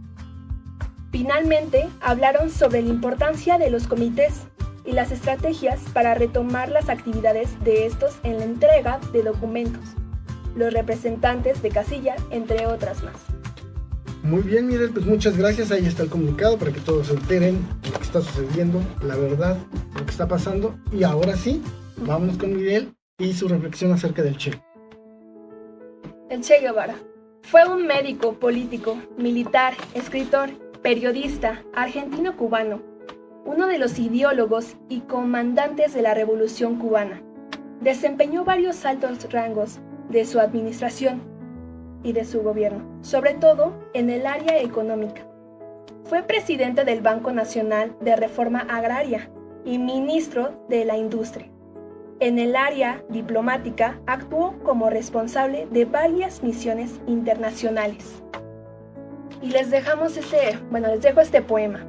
[SPEAKER 10] Finalmente, hablaron sobre la importancia de los comités y las estrategias para retomar las actividades de estos en la entrega de documentos, los representantes de casilla, entre otras más.
[SPEAKER 5] Muy bien, Miguel, pues muchas gracias. Ahí está el comunicado para que todos se enteren de lo que está sucediendo, la verdad, lo que está pasando. Y ahora sí, vámonos con Miguel y su reflexión acerca del Che.
[SPEAKER 10] El Che Guevara fue un médico, político, militar, escritor, periodista, argentino-cubano, uno de los ideólogos y comandantes de la Revolución Cubana. Desempeñó varios altos rangos de su administración y de su gobierno, sobre todo en el área económica. Fue presidente del Banco Nacional de Reforma Agraria y ministro de la Industria. En el área diplomática actuó como responsable de varias misiones internacionales. Y les dejo este poema.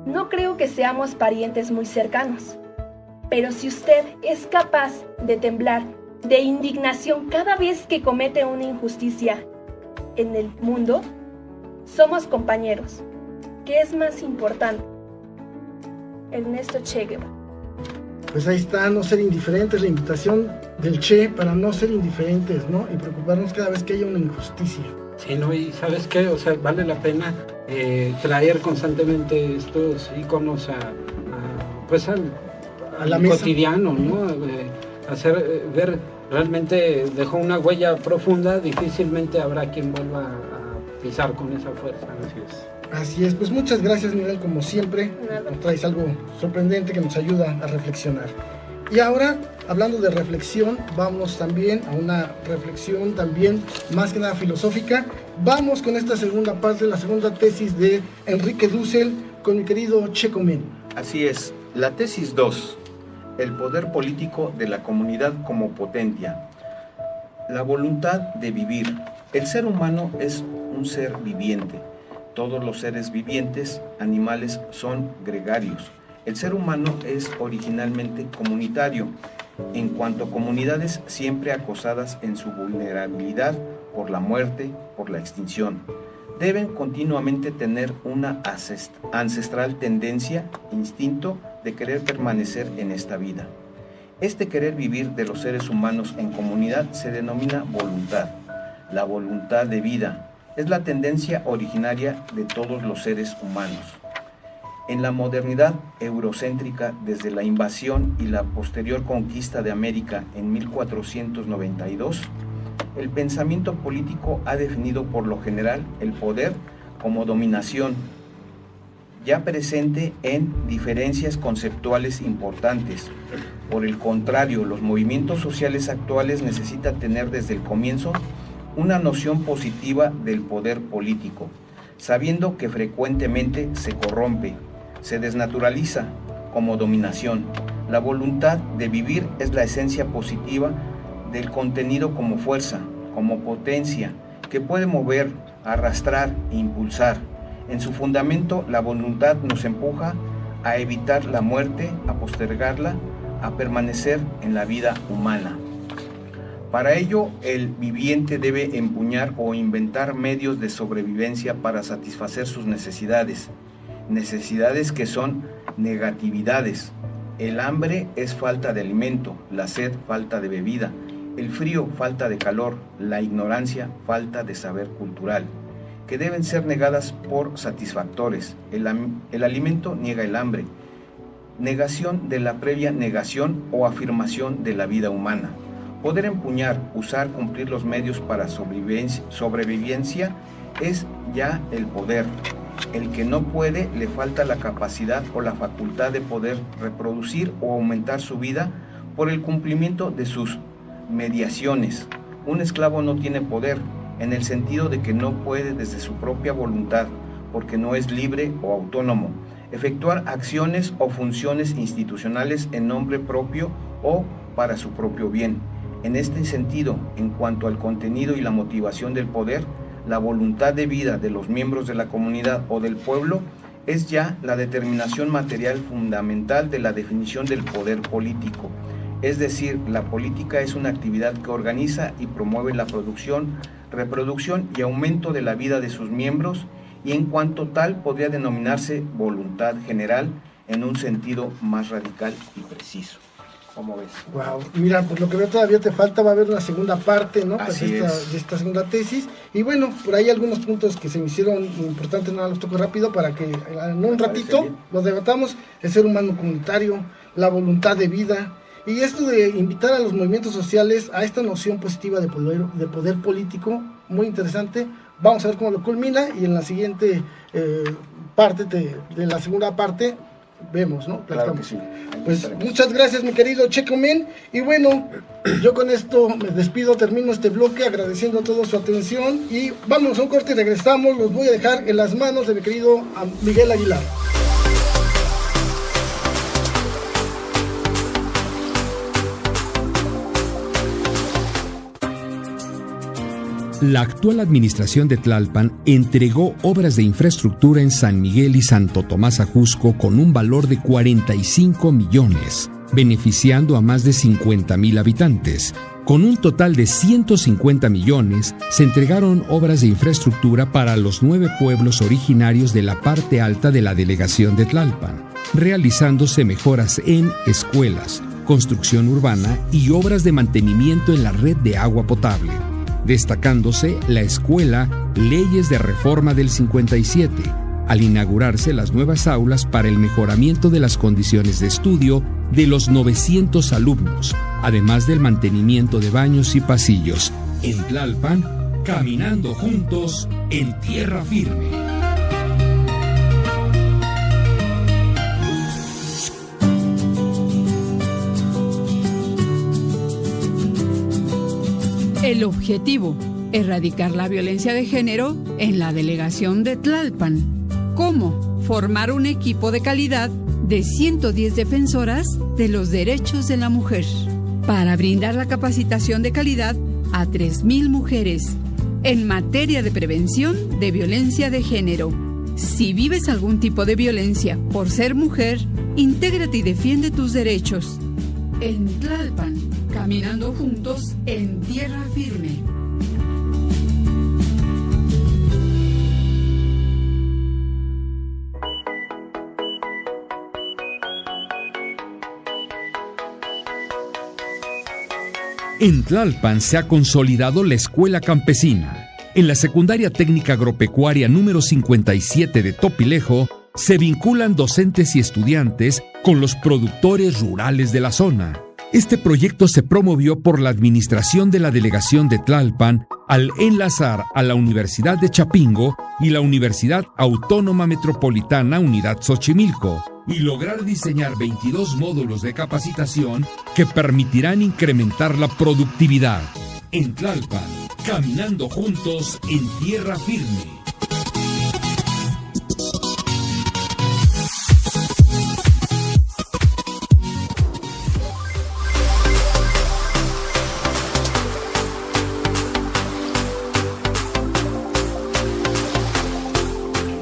[SPEAKER 10] No creo que seamos parientes muy cercanos, pero si usted es capaz de temblar de indignación cada vez que comete una injusticia en el mundo, somos compañeros. ¿Qué es más importante? Ernesto Che Guevara.
[SPEAKER 5] Pues ahí está, no ser indiferentes, la invitación del Che para no ser indiferentes, ¿no? Y preocuparnos cada vez que haya una injusticia.
[SPEAKER 3] Sí, ¿no? Y ¿sabes qué? O sea, vale la pena traer constantemente estos íconos
[SPEAKER 5] a la
[SPEAKER 3] al
[SPEAKER 5] mesa.
[SPEAKER 3] cotidiano, ¿no? Hacer ver, realmente dejó una huella profunda, difícilmente habrá quien vuelva a pisar con esa fuerza, ¿no?
[SPEAKER 5] Así es, pues muchas gracias, Miguel, como siempre. Nos traes algo sorprendente que nos ayuda a reflexionar. Y ahora, hablando de reflexión, vamos también a una reflexión también más que nada filosófica. Vamos con esta segunda parte, la segunda tesis de Enrique Dussel con mi querido Checo Men.
[SPEAKER 9] Así es, la tesis 2, el poder político de la comunidad como potencia. La voluntad de vivir. El ser humano es un ser viviente. Todos los seres vivientes, animales, son gregarios. El ser humano es originalmente comunitario, en cuanto a comunidades siempre acosadas en su vulnerabilidad por la muerte, por la extinción. Deben continuamente tener una ancestral tendencia, instinto de querer permanecer en esta vida. Este querer vivir de los seres humanos en comunidad se denomina voluntad. La voluntad de vida es la tendencia originaria de todos los seres humanos. En la modernidad eurocéntrica, desde la invasión y la posterior conquista de América en 1492, el pensamiento político ha definido por lo general el poder como dominación, ya presente en diferencias conceptuales importantes. Por el contrario, los movimientos sociales actuales necesitan tener desde el comienzo una noción positiva del poder político, sabiendo que frecuentemente se corrompe, se desnaturaliza como dominación. La voluntad de vivir es la esencia positiva del contenido como fuerza, como potencia, que puede mover, arrastrar e impulsar. En su fundamento, la voluntad nos empuja a evitar la muerte, a postergarla, a permanecer en la vida humana. Para ello, el viviente debe empuñar o inventar medios de sobrevivencia para satisfacer sus necesidades que son negatividades. El hambre es falta de alimento, la sed falta de bebida, el frío falta de calor, la ignorancia falta de saber cultural, que deben ser negadas por satisfactores. El alimento niega el hambre, negación de la previa negación o afirmación de la vida humana. Poder empuñar, usar, cumplir los medios para sobrevivencia es ya el poder. El que no puede, le falta la capacidad o la facultad de poder reproducir o aumentar su vida por el cumplimiento de sus mediaciones. Un esclavo no tiene poder, en el sentido de que no puede desde su propia voluntad, porque no es libre o autónomo, efectuar acciones o funciones institucionales en nombre propio o para su propio bien. En este sentido, en cuanto al contenido y la motivación del poder, la voluntad de vida de los miembros de la comunidad o del pueblo es ya la determinación material fundamental de la definición del poder político. Es decir, la política es una actividad que organiza y promueve la producción, reproducción y aumento de la vida de sus miembros, y en cuanto tal podría denominarse voluntad general en un sentido más radical y preciso.
[SPEAKER 11] ¿Cómo ves?
[SPEAKER 5] Wow, mira, por lo que veo todavía te falta, va a haber una segunda parte, ¿no?
[SPEAKER 11] Así
[SPEAKER 5] De esta segunda tesis. Y bueno, por ahí algunos puntos que se me hicieron importantes, nada, los toco rápido para que en un ratito los debatamos. El ser humano comunitario, la voluntad de vida, y esto de invitar a los movimientos sociales a esta noción positiva de poder político, muy interesante. Vamos a ver cómo lo culmina, y en la siguiente parte de la segunda parte vemos, ¿no?
[SPEAKER 11] Claro que sí.
[SPEAKER 5] Pues muchas gracias, mi querido Checomen. Y bueno, yo con esto me despido, termino este bloque agradeciendo a todos su atención. Y vamos a un corte y regresamos. Los voy a dejar en las manos de mi querido Miguel Aguilar.
[SPEAKER 1] La actual administración de Tlalpan entregó obras de infraestructura en San Miguel y Santo Tomás Ajusco con un valor de 45 millones, beneficiando a más de 50,000 habitantes. Con un total de 150 millones, se entregaron obras de infraestructura para los 9 pueblos originarios de la parte alta de la delegación de Tlalpan, realizándose mejoras en escuelas, construcción urbana y obras de mantenimiento en la red de agua potable, destacándose la escuela Leyes de Reforma del 57, al inaugurarse las nuevas aulas para el mejoramiento de las condiciones de estudio de los 900 alumnos, además del mantenimiento de baños y pasillos. En Tlalpan, caminando juntos en tierra firme.
[SPEAKER 12] El objetivo, erradicar la violencia de género en la delegación de Tlalpan. ¿Cómo? Formar un equipo de calidad de 110 defensoras de los derechos de la mujer para brindar la capacitación de calidad a 3,000 mujeres en materia de prevención de violencia de género. Si vives algún tipo de violencia por ser mujer, intégrate y defiende tus derechos. En Tlalpan, caminando juntos en tierra firme.
[SPEAKER 1] En Tlalpan se ha consolidado la escuela campesina. En la secundaria técnica agropecuaria número 57 de Topilejo, se vinculan docentes y estudiantes con los productores rurales de la zona. Este proyecto se promovió por la administración de la delegación de Tlalpan al enlazar a la Universidad de Chapingo y la Universidad Autónoma Metropolitana Unidad Xochimilco, y lograr diseñar 22 módulos de capacitación que permitirán incrementar la productividad. En Tlalpan, caminando juntos en tierra firme.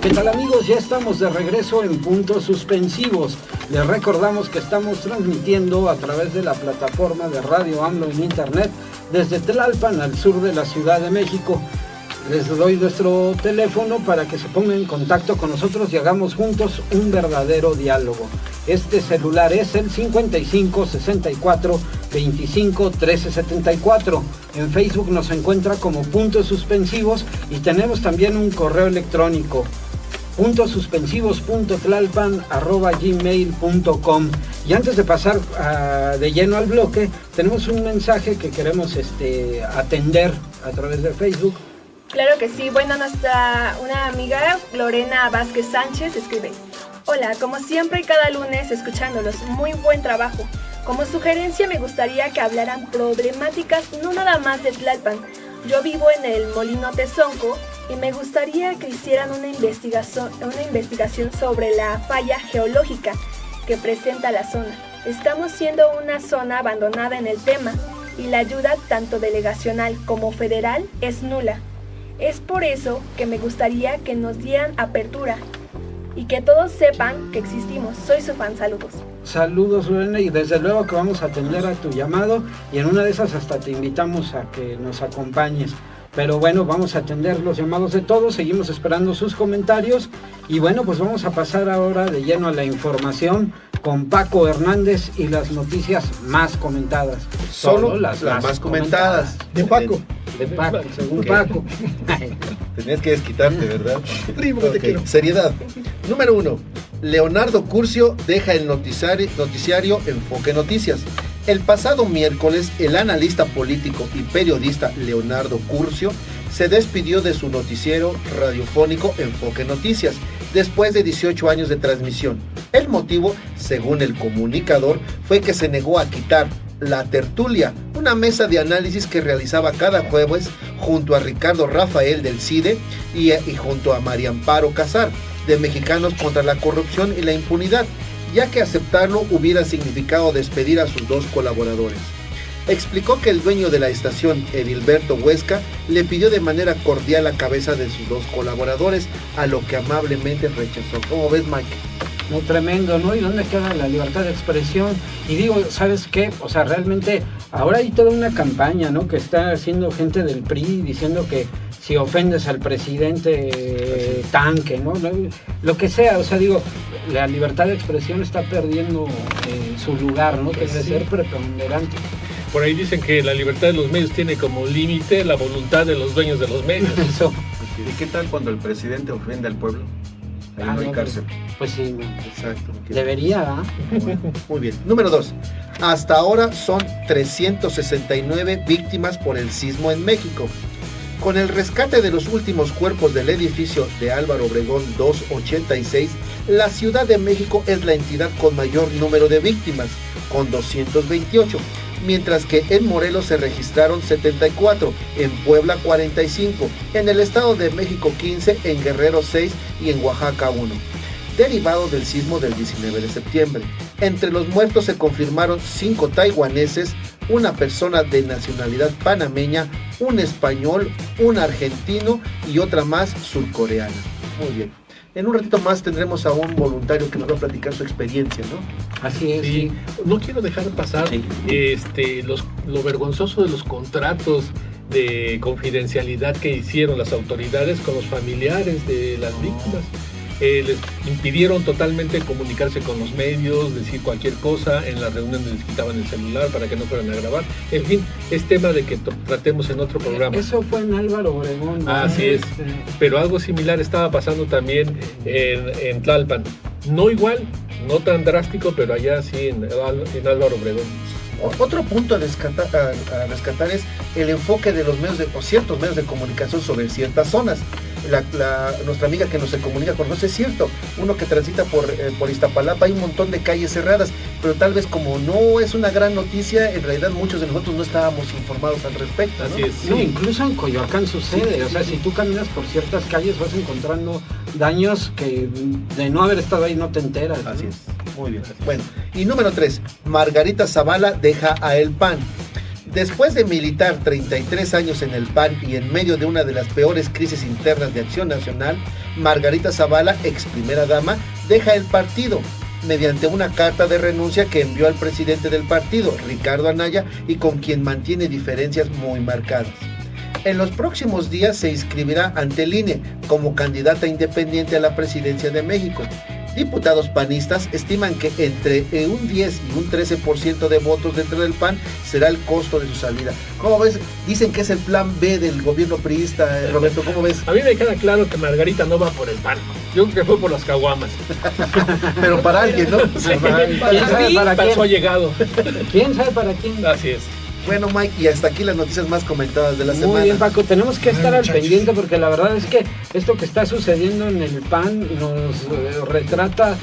[SPEAKER 3] ¿Qué tal, amigos? Ya estamos de regreso en Puntos Suspensivos. Les recordamos que estamos transmitiendo a través de la plataforma de Radio AMLO en Internet desde Tlalpan al sur de la Ciudad de México. Les doy nuestro teléfono para que se pongan en contacto con nosotros y hagamos juntos un verdadero diálogo. Este celular es el 55 64 25 13 74. En Facebook nos encuentra como Puntos Suspensivos y tenemos también un correo electrónico, puntosuspensivos.tlalpan@gmail.com. Y antes de pasar de lleno al bloque, tenemos un mensaje que queremos atender a través de Facebook.
[SPEAKER 10] Claro que sí. Bueno, una amiga, Lorena Vázquez Sánchez, escribe: hola, como siempre y cada lunes escuchándolos, muy buen trabajo. Como sugerencia me gustaría que hablaran problemáticas no nada más de Tlalpan. Yo vivo en el Molino Tezonco y me gustaría que hicieran una investigación sobre la falla geológica que presenta la zona. Estamos siendo una zona abandonada en el tema y la ayuda tanto delegacional como federal es nula. Es por eso que me gustaría que nos dieran apertura y que todos sepan que existimos. Soy su fan, saludos.
[SPEAKER 3] Saludos, Lorena, y desde luego que vamos a atender a tu llamado y en una de esas hasta te invitamos a que nos acompañes. Pero bueno, vamos a atender los llamados de todos, seguimos esperando sus comentarios y bueno, pues vamos a pasar ahora de lleno a la información con Paco Hernández y las noticias más comentadas.
[SPEAKER 4] Solo las más comentadas.
[SPEAKER 5] De Paco.
[SPEAKER 3] De Paco, según Paco.
[SPEAKER 4] Tenías que desquitarte, ¿verdad?
[SPEAKER 5] Primo, te quiero.
[SPEAKER 4] Seriedad. Número 1. Leonardo Curcio deja el noticiario Enfoque Noticias. El pasado miércoles, el analista político y periodista Leonardo Curcio se despidió de su noticiero radiofónico Enfoque Noticias, después de 18 años de transmisión. El motivo, según el comunicador, fue que se negó a quitar La Tertulia, una mesa de análisis que realizaba cada jueves junto a Ricardo Rafael del CIDE y junto a María Amparo Casar, de Mexicanos contra la Corrupción y la Impunidad, ya que aceptarlo hubiera significado despedir a sus 2 colaboradores. Explicó que el dueño de la estación, Edilberto Huesca, le pidió de manera cordial la cabeza de sus 2 colaboradores, a lo que amablemente rechazó. ¿Cómo ves, Mike?
[SPEAKER 3] Muy tremendo, ¿no? ¿Y dónde queda la libertad de expresión? Y digo, ¿sabes qué? O sea, realmente ahora hay toda una campaña, ¿no? Que está haciendo gente del PRI diciendo que si ofendes al presidente, tanque, ¿no? Lo que sea, o sea, digo, la libertad de expresión está perdiendo su lugar, ¿no? Que debe ser preponderante.
[SPEAKER 2] Por ahí dicen que la libertad de los medios tiene como límite la voluntad de los dueños de los medios.
[SPEAKER 3] Eso.
[SPEAKER 9] ¿Y qué tal cuando el presidente ofende al pueblo? Ahí no hay cárcel.
[SPEAKER 3] Pues sí,
[SPEAKER 4] Exacto.
[SPEAKER 3] Debería,
[SPEAKER 4] Bueno, muy bien. Número 2. Hasta ahora son 369 víctimas por el sismo en México. Con el rescate de los últimos cuerpos del edificio de Álvaro Obregón 286, la Ciudad de México es la entidad con mayor número de víctimas, con 228, mientras que en Morelos se registraron 74, en Puebla 45, en el Estado de México 15, en Guerrero 6 y en Oaxaca 1. Derivado del sismo del 19 de septiembre. Entre los muertos se confirmaron 5 taiwaneses, una persona de nacionalidad panameña, un español, un argentino y otra más surcoreana. Muy bien. En un ratito más tendremos a un voluntario que nos va a platicar su experiencia, ¿no?
[SPEAKER 3] Así es.
[SPEAKER 2] Sí. No quiero dejar pasar lo vergonzoso de los contratos de confidencialidad que hicieron las autoridades con los familiares de las víctimas. Les impidieron totalmente comunicarse con los medios, decir cualquier cosa, en las reuniones les quitaban el celular para que no fueran a grabar. En fin, es tema de que tratemos en otro programa.
[SPEAKER 3] Eso fue en Álvaro Obregón, ¿no?
[SPEAKER 2] Así es, pero algo similar estaba pasando también en Tlalpan. No igual, no tan drástico, pero allá sí en Álvaro Obregón.
[SPEAKER 4] Otro punto a rescatar es el enfoque de los medios o ciertos medios de comunicación sobre ciertas zonas. Nuestra amiga que nos se comunica con nosotros, es cierto, uno que transita por Iztapalapa, hay un montón de calles cerradas, pero tal vez como no es una gran noticia, en realidad muchos de nosotros no estábamos informados al respecto, ¿no?
[SPEAKER 2] Así es,
[SPEAKER 3] sí. No, incluso en Coyoacán sucede, o sea, si tú caminas por ciertas calles vas encontrando daños que de no haber estado ahí no te enteras, ¿no?
[SPEAKER 4] Así es, muy bien. Bueno, y número 3, Margarita Zavala deja a el PAN. Después de militar 33 años en el PAN y en medio de una de las peores crisis internas de Acción Nacional, Margarita Zavala, ex primera dama, deja el partido mediante una carta de renuncia que envió al presidente del partido, Ricardo Anaya, y con quien mantiene diferencias muy marcadas. En los próximos días se inscribirá ante el INE como candidata independiente a la presidencia de México. Diputados panistas estiman que entre un 10 y un 13% de votos dentro del PAN será el costo de su salida. ¿Cómo ves? Dicen que es el plan B del gobierno priista, Roberto, ¿cómo ves?
[SPEAKER 2] A mí me queda claro que Margarita no va por el PAN. Yo creo que fue por las caguamas.
[SPEAKER 4] Pero para alguien, ¿no?
[SPEAKER 2] Sí, ¿quién sabe para quién? Ha llegado.
[SPEAKER 3] ¿Quién sabe para quién?
[SPEAKER 2] Así es.
[SPEAKER 4] Bueno, Mike, y hasta aquí las noticias más comentadas de la semana.
[SPEAKER 3] Muy bien, Paco, tenemos que estar al pendiente porque la verdad es que esto que está sucediendo en el PAN nos retrata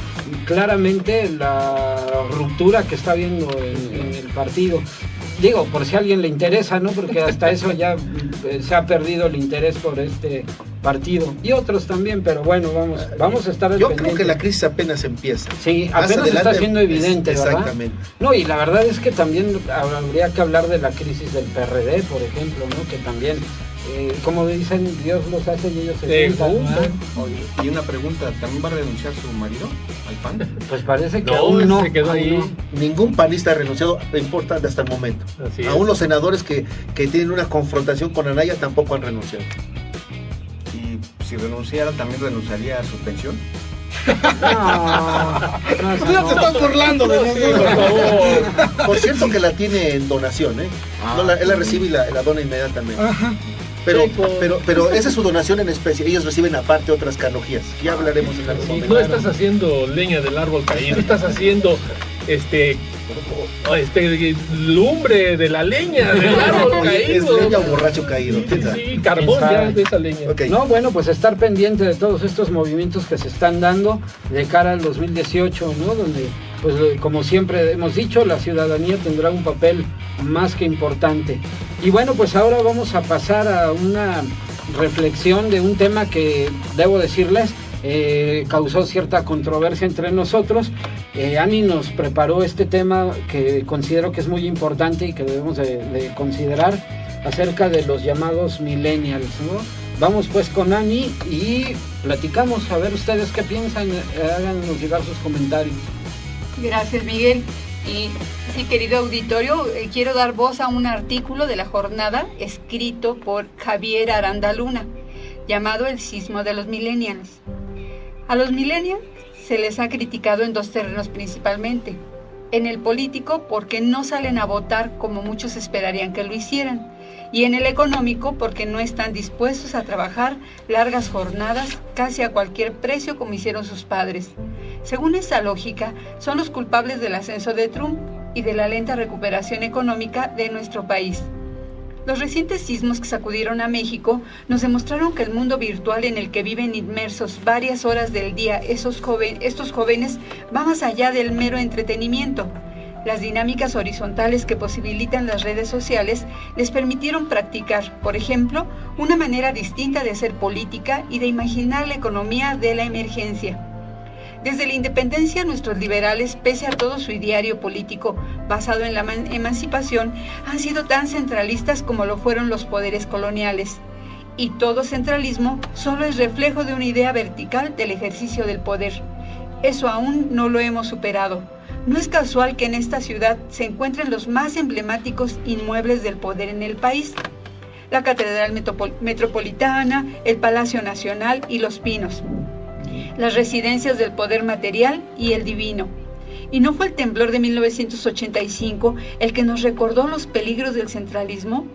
[SPEAKER 3] claramente la ruptura que está habiendo en el partido. Digo, por si a alguien le interesa, ¿no? Porque hasta eso ya se ha perdido el interés por este partido. Y otros también, pero bueno, vamos a estar al pendiente.
[SPEAKER 4] Yo creo que la crisis apenas empieza.
[SPEAKER 3] Sí, apenas está siendo evidente, ¿verdad?
[SPEAKER 4] Exactamente.
[SPEAKER 3] No, y la verdad es que también habría que hablar de la crisis del PRD, por ejemplo, ¿no? Que también como dicen, Dios los hace y ellos se juntan.
[SPEAKER 9] Oye, y una pregunta, ¿también va a renunciar su marido al PAN?
[SPEAKER 3] Pues parece que aún no.
[SPEAKER 2] Se quedó ahí.
[SPEAKER 4] Ningún panista ha renunciado, importante hasta el momento. Aún los senadores que tienen una confrontación con Anaya tampoco han renunciado.
[SPEAKER 9] Y si renunciara, ¿también renunciaría a su pensión?
[SPEAKER 5] No, te estás burlando de nosotros.
[SPEAKER 2] Por favor.
[SPEAKER 4] Por cierto que la tiene en donación, ¿eh? Él la recibe y la dona inmediatamente.
[SPEAKER 5] Ajá.
[SPEAKER 4] Pero esa es su donación en especie. Ellos reciben aparte otras canonjías. Ya hablaremos en algún momento.
[SPEAKER 2] No estás haciendo leña del árbol caído, estás haciendo lumbre de la leña del árbol caído.
[SPEAKER 4] Es leña o borracho caído.
[SPEAKER 2] Sí, carbón ya de esa leña.
[SPEAKER 4] Okay.
[SPEAKER 3] No, bueno, pues estar pendiente de todos estos movimientos que se están dando de cara al 2018, ¿no? Donde, pues como siempre hemos dicho, la ciudadanía tendrá un papel más que importante. Y bueno, pues ahora vamos a pasar a una reflexión de un tema que, debo decirles, causó cierta controversia entre nosotros. Ani nos preparó este tema que considero que es muy importante y que debemos de considerar, acerca de los llamados millennials, ¿no? Vamos pues con Ani y platicamos, a ver ustedes qué piensan, háganos llegar sus comentarios.
[SPEAKER 7] Gracias, Miguel. Y sí, querido auditorio, quiero dar voz a un artículo de La Jornada escrito por Javier Aranda Luna, llamado El sismo de los millennials. A los millennials se les ha criticado en dos terrenos principalmente. En el político, porque no salen a votar como muchos esperarían que lo hicieran, y en el económico, porque no están dispuestos a trabajar largas jornadas casi a cualquier precio como hicieron sus padres. Según esta lógica, son los culpables del ascenso de Trump y de la lenta recuperación económica de nuestro país. Los recientes sismos que sacudieron a México nos demostraron que el mundo virtual en el que viven inmersos varias horas del día estos jóvenes va más allá del mero entretenimiento. Las dinámicas horizontales que posibilitan las redes sociales les permitieron practicar, por ejemplo, una manera distinta de hacer política y de imaginar la economía de la emergencia. Desde la independencia, nuestros liberales, pese a todo su ideario político basado en la emancipación, han sido tan centralistas como lo fueron los poderes coloniales. Y todo centralismo solo es reflejo de una idea vertical del ejercicio del poder. Eso aún no lo hemos superado. No es casual que en esta ciudad se encuentren los más emblemáticos inmuebles del poder en el país: la Catedral Metropolitana, el Palacio Nacional y Los Pinos, las residencias del poder material y el divino. ¿Y no fue el temblor de 1985 el que nos recordó los peligros del centralismo?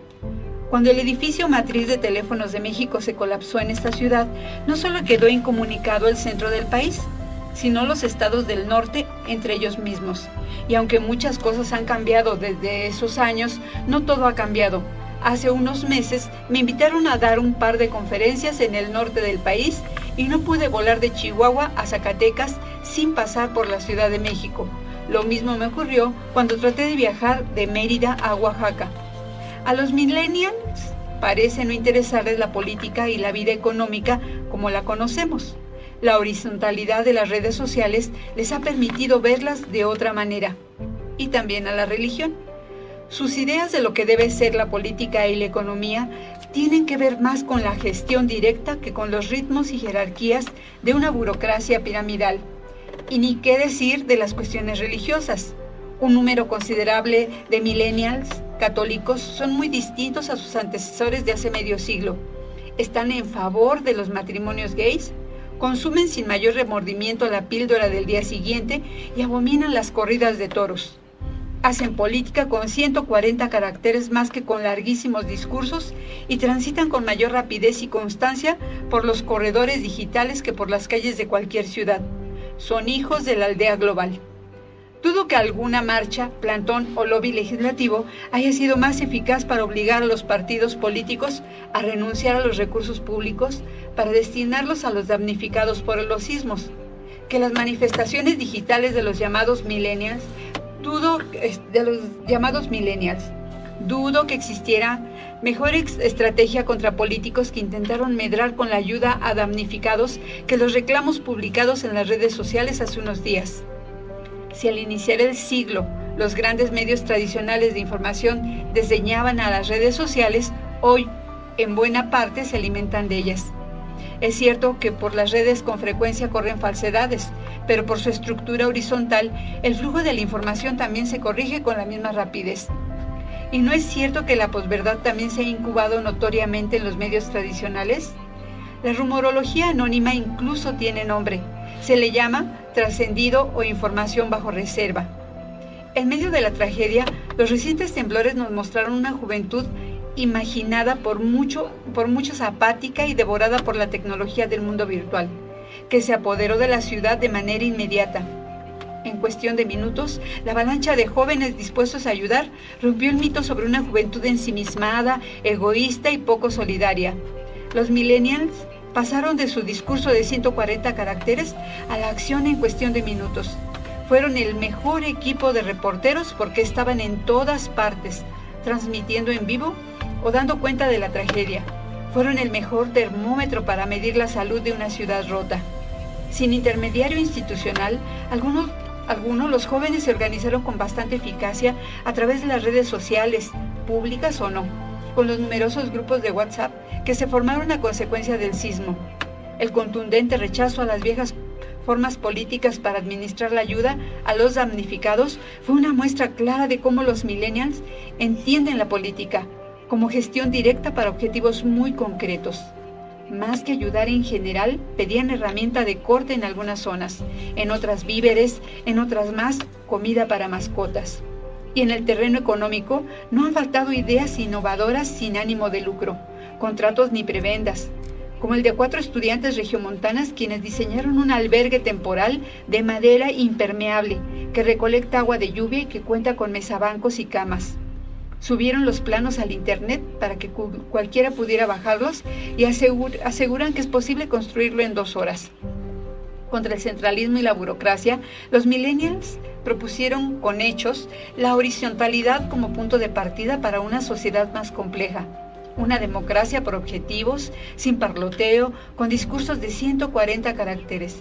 [SPEAKER 7] Cuando el edificio matriz de Teléfonos de México se colapsó en esta ciudad, no solo quedó incomunicado el centro del país, sino los estados del norte entre ellos mismos. Y aunque muchas cosas han cambiado desde esos años, no todo ha cambiado. Hace unos meses me invitaron a dar un par de conferencias en el norte del país y no pude volar de Chihuahua a Zacatecas sin pasar por la Ciudad de México. Lo mismo me ocurrió cuando traté de viajar de Mérida a Oaxaca. A los millennials parece no interesarles la política y la vida económica como la conocemos. La horizontalidad de las redes sociales les ha permitido verlas de otra manera. Y también a la religión. Sus ideas de lo que debe ser la política y la economía tienen que ver más con la gestión directa que con los ritmos y jerarquías de una burocracia piramidal. Y ni qué decir de las cuestiones religiosas. Un número considerable de millennials católicos son muy distintos a sus antecesores de hace medio siglo. Están en favor de los matrimonios gays, consumen sin mayor remordimiento la píldora del día siguiente y abominan las corridas de toros. Hacen política con 140 caracteres más que con larguísimos discursos y transitan con mayor rapidez y constancia por los corredores digitales que por las calles de cualquier ciudad. Son hijos de la aldea global. Dudo que alguna marcha, plantón o lobby legislativo haya sido más eficaz para obligar a los partidos políticos a renunciar a los recursos públicos para destinarlos a los damnificados por los sismos, que las manifestaciones digitales de los llamados millennials. Dudo que existiera mejor estrategia contra políticos que intentaron medrar con la ayuda a damnificados que los reclamos publicados en las redes sociales hace unos días. Si al iniciar el siglo los grandes medios tradicionales de información desdeñaban a las redes sociales, hoy, en buena parte se alimentan de ellas. Es cierto que por las redes con frecuencia corren falsedades, pero por su estructura horizontal, el flujo de la información también se corrige con la misma rapidez. ¿Y no es cierto que la posverdad también se ha incubado notoriamente en los medios tradicionales? La rumorología anónima incluso tiene nombre. Se le llama trascendido o información bajo reserva. En medio de la tragedia, los recientes temblores nos mostraron una juventud imaginada por muchos apática y devorada por la tecnología del mundo virtual, que se apoderó de la ciudad de manera inmediata. En cuestión de minutos, la avalancha de jóvenes dispuestos a ayudar rompió el mito sobre una juventud ensimismada, egoísta y poco solidaria. Los millennials pasaron de su discurso de 140 caracteres a la acción en cuestión de minutos. Fueron el mejor equipo de reporteros porque estaban en todas partes, transmitiendo en vivo o dando cuenta de la tragedia. Fueron el mejor termómetro para medir la salud de una ciudad rota. Sin intermediario institucional, algunos los jóvenes se organizaron con bastante eficacia a través de las redes sociales, públicas o no, con los numerosos grupos de WhatsApp que se formaron a consecuencia del sismo. El contundente rechazo a las viejas formas políticas para administrar la ayuda a los damnificados fue una muestra clara de cómo los millennials entienden la política como gestión directa para objetivos muy concretos. Más que ayudar en general, pedían herramienta de corte en algunas zonas, en otras víveres, en otras más comida para mascotas. Y en el terreno económico no han faltado ideas innovadoras sin ánimo de lucro, contratos ni prebendas, como el de 4 estudiantes regiomontanas quienes diseñaron un albergue temporal de madera impermeable que recolecta agua de lluvia y que cuenta con mesabancos y camas. Subieron los planos al internet para que cualquiera pudiera bajarlos y aseguran que es posible construirlo en 2 horas. Contra el centralismo y la burocracia, los millennials propusieron con hechos la horizontalidad como punto de partida para una sociedad más compleja. Una democracia por objetivos, sin parloteo, con discursos de 140 caracteres.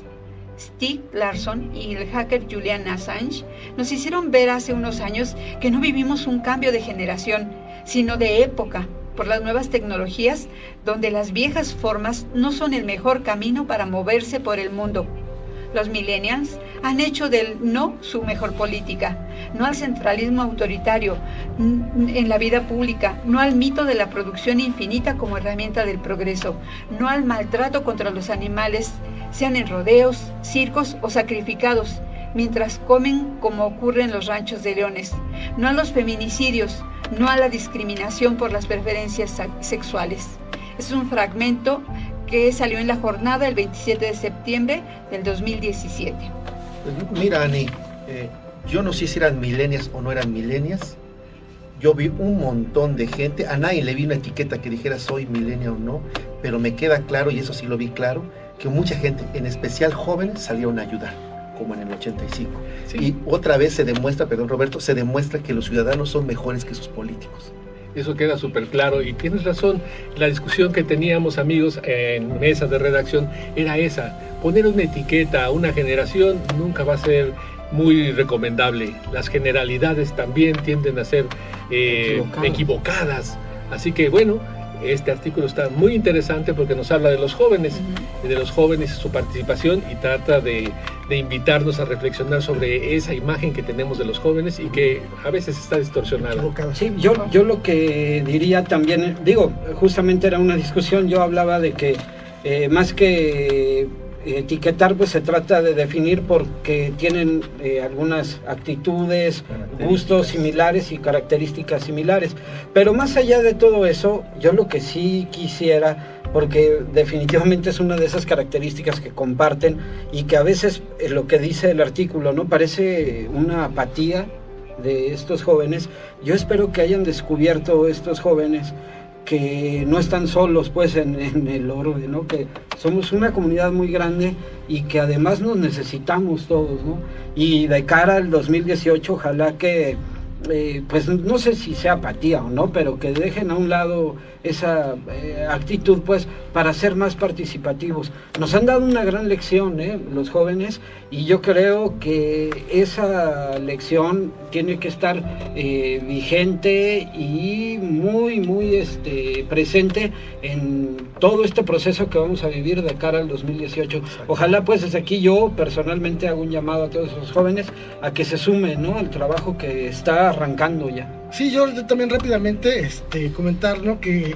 [SPEAKER 7] Stieg Larsson y el hacker Julian Assange nos hicieron ver hace unos años que no vivimos un cambio de generación, sino de época, por las nuevas tecnologías, donde las viejas formas no son el mejor camino para moverse por el mundo. Los millennials han hecho del no su mejor política, no al centralismo autoritario en la vida pública, no al mito de la producción infinita como herramienta del progreso, no al maltrato contra los animales, sean en rodeos, circos o sacrificados, mientras comen como ocurre en los ranchos de leones, no a los feminicidios, no a la discriminación por las preferencias sexuales. Es un fragmento que salió en La Jornada el 27 de septiembre del 2017.
[SPEAKER 4] Mira, Ani, yo no sé si eran millennials o no eran millennials. Yo vi un montón de gente, a nadie le vi una etiqueta que dijera soy millennial o no, pero me queda claro, y eso sí lo vi claro, que mucha gente, en especial jóvenes, salieron a ayudar, como en el 85. Sí. Y otra vez se demuestra, perdón Roberto, se demuestra que los ciudadanos son mejores que sus políticos.
[SPEAKER 2] Eso queda súper claro y tienes razón, la discusión que teníamos, amigos, en mesas de redacción era esa. Poner una etiqueta a una generación nunca va a ser muy recomendable. Las generalidades también tienden a ser equivocadas. Así que bueno, este artículo está muy interesante porque nos habla de los jóvenes, y su participación, y trata de invitarnos a reflexionar sobre esa imagen que tenemos de los jóvenes y que a veces está distorsionada.
[SPEAKER 3] Sí, yo lo que diría también, justamente era una discusión, yo hablaba de que más que etiquetar, pues se trata de definir porque tienen algunas actitudes, gustos similares y características similares. Pero más allá de todo eso, yo lo que sí quisiera, porque definitivamente es una de esas características que comparten y que a veces lo que dice el artículo, ¿no? Parece una apatía de estos jóvenes. Yo espero que hayan descubierto estos jóvenes que no están solos pues en el orden, ¿no? Que somos una comunidad muy grande y que además nos necesitamos todos, ¿no? Y de cara al 2018 ojalá que pues no sé si sea apatía o no, pero que dejen a un lado esa actitud, pues, para ser más participativos. Nos han dado una gran lección, los jóvenes, y yo creo que esa lección tiene que estar vigente y muy, muy presente en todo este proceso que vamos a vivir de cara al 2018. Ojalá, pues, desde aquí yo personalmente hago un llamado a todos los jóvenes a que se sumen, ¿no?, al trabajo que está arrancando ya.
[SPEAKER 5] Sí, yo también rápidamente comentar, ¿no?, que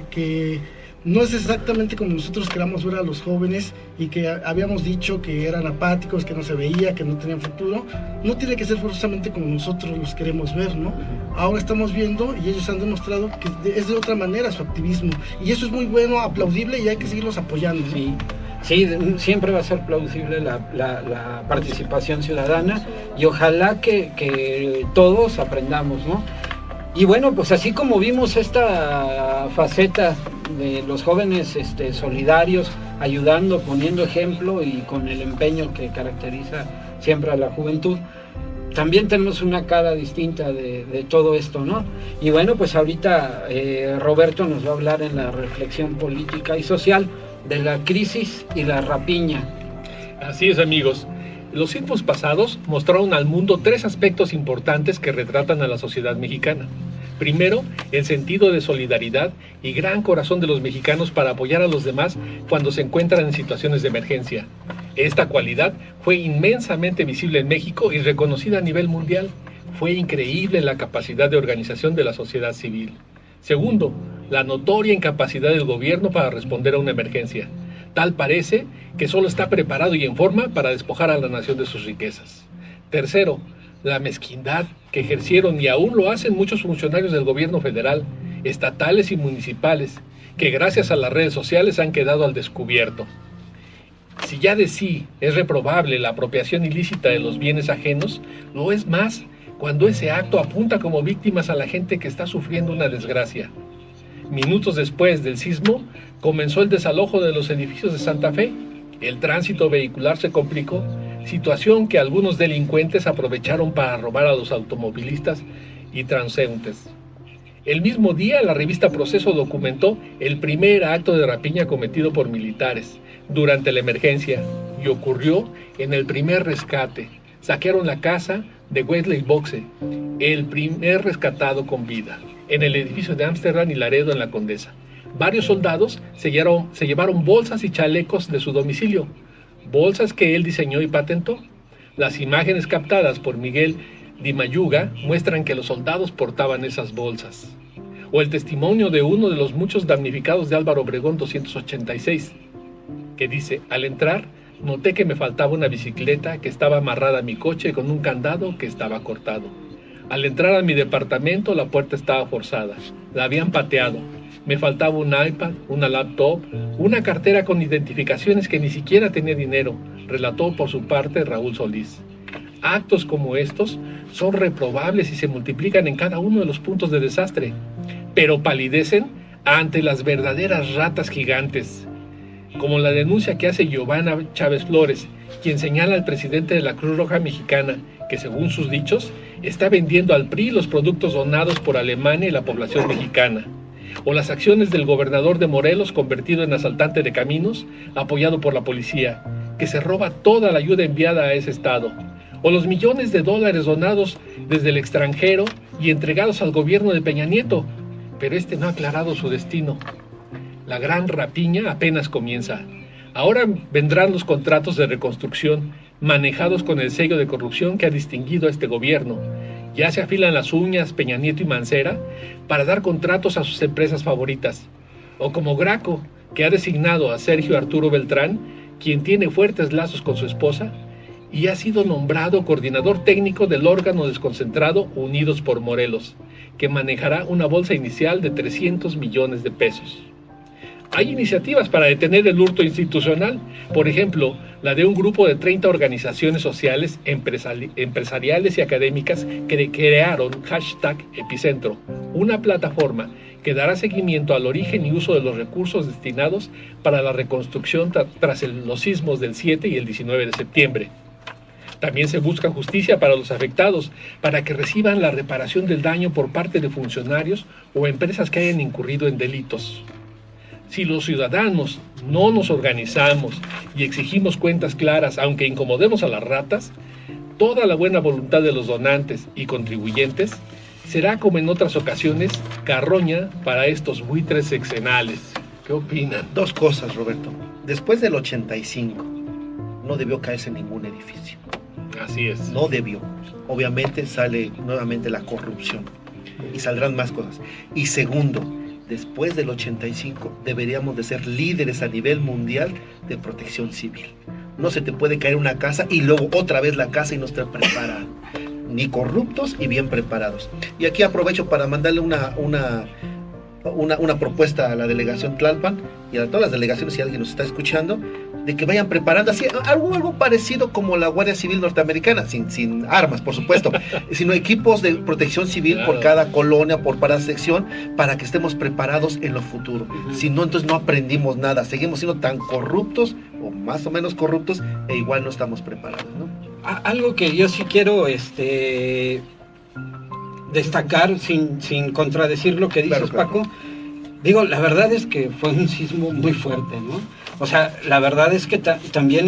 [SPEAKER 5] no es exactamente como nosotros queramos ver a los jóvenes y que habíamos dicho que eran apáticos, que no se veía, que no tenían futuro. No tiene que ser forzosamente como nosotros los queremos ver, ¿no? Ahora estamos viendo y ellos han demostrado que es de otra manera su activismo, y eso es muy bueno, aplaudible, y hay que seguirlos apoyando, ¿no?
[SPEAKER 3] Sí, siempre va a ser plausible la participación ciudadana, y ojalá que todos aprendamos, ¿no? Y bueno, pues así como vimos esta faceta de los jóvenes solidarios, ayudando, poniendo ejemplo y con el empeño que caracteriza siempre a la juventud, también tenemos una cara distinta de todo esto, ¿no? Y bueno, pues ahorita Roberto nos va a hablar en la reflexión política y social de la crisis y la rapiña.
[SPEAKER 2] Así es, amigos. Los tiempos pasados mostraron al mundo 3 aspectos importantes que retratan a la sociedad mexicana. Primero, el sentido de solidaridad y gran corazón de los mexicanos para apoyar a los demás cuando se encuentran en situaciones de emergencia. Esta cualidad fue inmensamente visible en México y reconocida a nivel mundial. Fue increíble la capacidad de organización de la sociedad civil. Segundo, la notoria incapacidad del gobierno para responder a una emergencia. Tal parece que solo está preparado y en forma para despojar a la nación de sus riquezas. Tercero, la mezquindad que ejercieron y aún lo hacen muchos funcionarios del gobierno federal, estatales y municipales, que gracias a las redes sociales han quedado al descubierto. Si ya de sí es reprobable la apropiación ilícita de los bienes ajenos, lo es más cuando ese acto apunta como víctimas a la gente que está sufriendo una desgracia. Minutos después del sismo, comenzó el desalojo de los edificios de Santa Fe. El tránsito vehicular se complicó, situación que algunos delincuentes aprovecharon para robar a los automovilistas y transeúntes. El mismo día, la revista Proceso documentó el primer acto de rapiña cometido por militares durante la emergencia, y ocurrió en el primer rescate. Saquearon la casa de Wesley Boxe, el primer rescatado con vida, en el edificio de Ámsterdam y Laredo en la Condesa. Varios soldados se llevaron bolsas y chalecos de su domicilio, bolsas que él diseñó y patentó. Las imágenes captadas por Miguel Di Mayuga muestran que los soldados portaban esas bolsas. O el testimonio de uno de los muchos damnificados de Álvaro Obregón 286, que dice: al entrar, noté que me faltaba una bicicleta que estaba amarrada a mi coche con un candado que estaba cortado. Al entrar a mi departamento, la puerta estaba forzada, la habían pateado. Me faltaba un iPad, una laptop, una cartera con identificaciones que ni siquiera tenía dinero, relató por su parte Raúl Solís. Actos como estos son reprobables y se multiplican en cada uno de los puntos de desastre, pero palidecen ante las verdaderas ratas gigantes, como la denuncia que hace Giovanna Chávez Flores, quien señala al presidente de la Cruz Roja Mexicana que, según sus dichos, está vendiendo al PRI los productos donados por Alemania y la población mexicana. O las acciones del gobernador de Morelos, convertido en asaltante de caminos, apoyado por la policía, que se roba toda la ayuda enviada a ese estado. O los millones de dólares donados desde el extranjero y entregados al gobierno de Peña Nieto, pero este no ha aclarado su destino. La gran rapiña apenas comienza. Ahora vendrán los contratos de reconstrucción, manejados con el sello de corrupción que ha distinguido a este gobierno. Ya se afilan las uñas Peña Nieto y Mancera para dar contratos a sus empresas favoritas. O como Graco, que ha designado a Sergio Arturo Beltrán, quien tiene fuertes lazos con su esposa, y ha sido nombrado coordinador técnico del órgano desconcentrado Unidos por Morelos, que manejará una bolsa inicial de 300 millones de pesos. Hay iniciativas para detener el hurto institucional, por ejemplo, la de un grupo de 30 organizaciones sociales, empresariales y académicas que crearon #Epicentro, una plataforma que dará seguimiento al origen y uso de los recursos destinados para la reconstrucción tras los sismos del 7 y el 19 de septiembre. También se busca justicia para los afectados, para que reciban la reparación del daño por parte de funcionarios o empresas que hayan incurrido en delitos. Si los ciudadanos no nos organizamos y exigimos cuentas claras, aunque incomodemos a las ratas, toda la buena voluntad de los donantes y contribuyentes será, como en otras ocasiones, carroña para estos buitres sexenales. ¿Qué opinan?
[SPEAKER 4] Dos cosas, Roberto. Después del 85, no debió caerse ningún edificio.
[SPEAKER 2] Así es.
[SPEAKER 4] No debió. Obviamente sale nuevamente la corrupción y saldrán más cosas. Y segundo, después del 85 deberíamos de ser líderes a nivel mundial de protección civil. No se te puede caer una casa y luego otra vez la casa y no estar preparado. Ni corruptos y bien preparados. Y aquí aprovecho para mandarle una propuesta a la delegación Tlalpan y a todas las delegaciones, si alguien nos está escuchando, de que vayan preparando así algo parecido como la Guardia Civil norteamericana, sin armas, por supuesto, sino equipos de protección civil, claro, por cada colonia, por cada sección, para que estemos preparados en lo futuro. Si no, entonces no aprendimos nada, seguimos siendo tan corruptos o más o menos corruptos e igual no estamos preparados, ¿no?
[SPEAKER 3] Algo que yo sí quiero destacar, sin contradecir lo que dices, claro. Paco, digo, la verdad es que fue un sismo muy fuerte, ¿no? O sea, la verdad es que también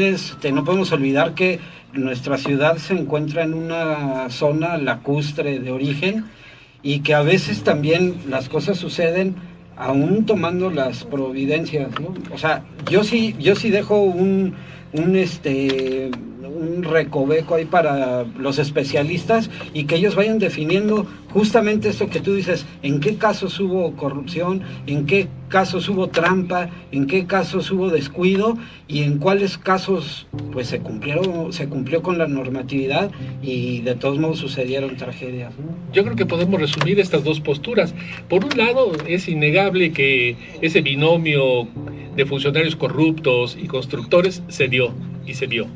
[SPEAKER 3] no podemos olvidar que nuestra ciudad se encuentra en una zona lacustre de origen y que a veces también las cosas suceden aún tomando las providencias, ¿no? O sea, yo sí dejo un recoveco ahí para los especialistas y que ellos vayan definiendo justamente esto que tú dices, en qué casos hubo corrupción, en qué casos hubo trampa, en qué casos hubo descuido y en cuáles casos pues se cumplió con la normatividad y de todos modos sucedieron tragedias, ¿no?
[SPEAKER 2] Yo creo que podemos resumir estas dos posturas. Por un lado, es innegable que ese binomio de funcionarios corruptos y constructores se dio y se vio.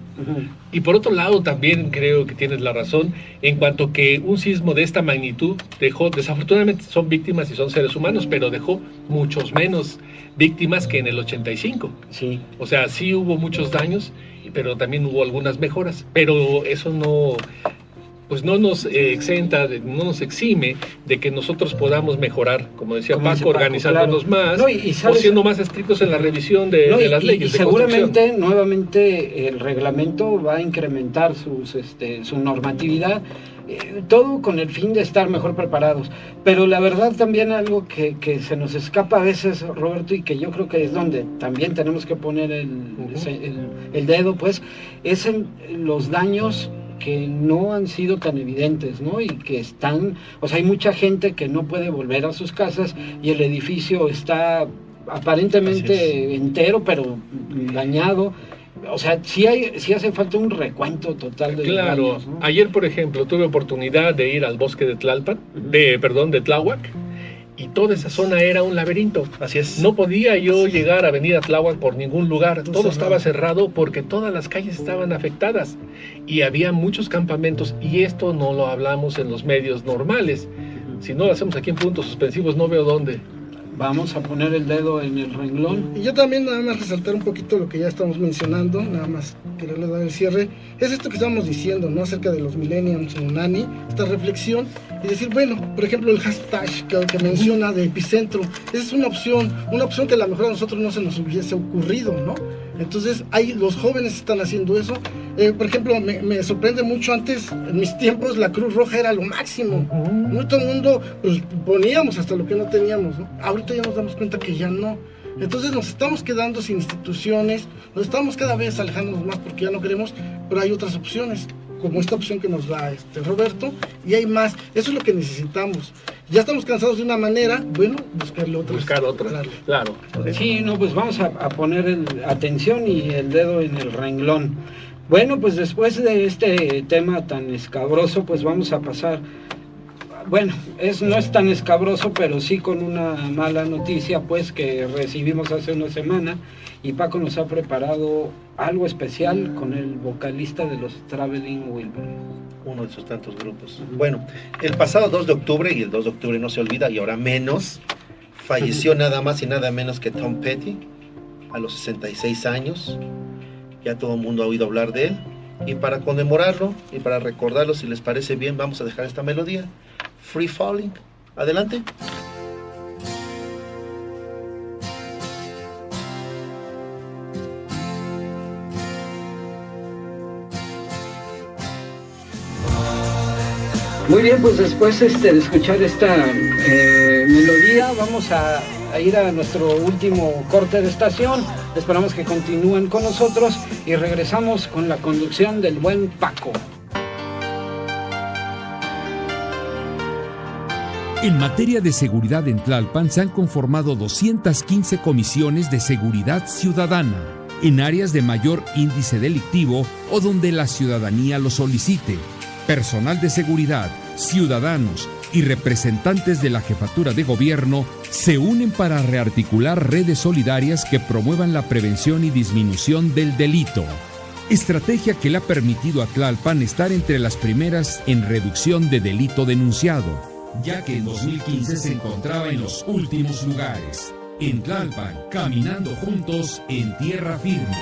[SPEAKER 2] Y por otro lado, también creo que tienes la razón en cuanto que un sismo de esta magnitud dejó, desafortunadamente son víctimas y son seres humanos, pero dejó muchos menos víctimas que en el 85.
[SPEAKER 3] Sí.
[SPEAKER 2] O sea, sí hubo muchos daños, pero también hubo algunas mejoras, pero eso no nos exenta, no nos exime de que nosotros podamos mejorar, como decía Paco, organizándonos claro. más, o siendo más estrictos en la revisión de las leyes.
[SPEAKER 3] Y seguramente, nuevamente, el reglamento va a incrementar su normatividad, todo con el fin de estar mejor preparados. Pero la verdad también algo que se nos escapa a veces, Roberto, y que yo creo que es donde también tenemos que poner el dedo, pues, es en los daños que no han sido tan evidentes, ¿no? Y que hay mucha gente que no puede volver a sus casas y el edificio está aparentemente entero, pero dañado. O sea, sí hace falta un recuento total de daños, ¿no?
[SPEAKER 2] Ayer, por ejemplo, tuve oportunidad de ir al bosque de Tlalpan, de Tláhuac, y toda esa zona era un laberinto.
[SPEAKER 4] Así es.
[SPEAKER 2] No podía yo llegar a Avenida Tláhuac por ningún lugar. Todo estaba cerrado porque todas las calles estaban afectadas y había muchos campamentos, y esto no lo hablamos en los medios normales. Si no lo hacemos aquí en Puntos Suspensivos, no veo dónde.
[SPEAKER 3] Vamos a poner el dedo en el renglón.
[SPEAKER 5] Y yo también nada más resaltar un poquito lo que ya estamos mencionando, nada más quererle dar el cierre, es esto que estamos diciendo, ¿no? Acerca de los millennials o Nani, esta reflexión, y decir, bueno, por ejemplo, el hashtag que menciona de Epicentro, esa es una opción que a lo mejor a nosotros no se nos hubiese ocurrido, ¿no? Entonces, los jóvenes están haciendo eso. Por ejemplo, me sorprende mucho, antes, en mis tiempos, la Cruz Roja era lo máximo. ¿No? Todo el mundo, pues, poníamos hasta lo que no teníamos, ¿no? Ahorita ya nos damos cuenta que ya no. Entonces nos estamos quedando sin instituciones, nos estamos cada vez alejándonos más porque ya no queremos, pero hay otras opciones, como esta opción que nos da Roberto, y hay más. Eso es lo que necesitamos. Ya estamos cansados de una manera, bueno,
[SPEAKER 2] buscar otra. Claro.
[SPEAKER 3] Sí, pues vamos a poner atención y el dedo en el renglón. Bueno, pues después de este tema tan escabroso, pues vamos a pasar. Bueno, no es tan escabroso, pero sí con una mala noticia, pues, que recibimos hace una semana, y Paco nos ha preparado algo especial con el vocalista de los Traveling Wilburys.
[SPEAKER 4] Uno de sus tantos grupos. Bueno, el pasado 2 de octubre, y el 2 de octubre no se olvida, y ahora menos, falleció nada más y nada menos que Tom Petty, a los 66 años. Ya todo el mundo ha oído hablar de él. Y para conmemorarlo y para recordarlo, si les parece bien, vamos a dejar esta melodía. Free Falling. Adelante.
[SPEAKER 3] Muy bien, pues después de escuchar esta melodía, vamos a ir a nuestro último corte de estación. Esperamos que continúen con nosotros y regresamos con la conducción del buen Paco.
[SPEAKER 1] En materia de seguridad en Tlalpan se han conformado 215 comisiones de seguridad ciudadana en áreas de mayor índice delictivo o donde la ciudadanía lo solicite. Personal de seguridad, ciudadanos y representantes de la jefatura de gobierno se unen para rearticular redes solidarias que promuevan la prevención y disminución del delito. Estrategia que le ha permitido a Tlalpan estar entre las primeras en reducción de delito denunciado, ya que en 2015 se encontraba en los últimos lugares. En Tlalpan, caminando juntos en tierra firme.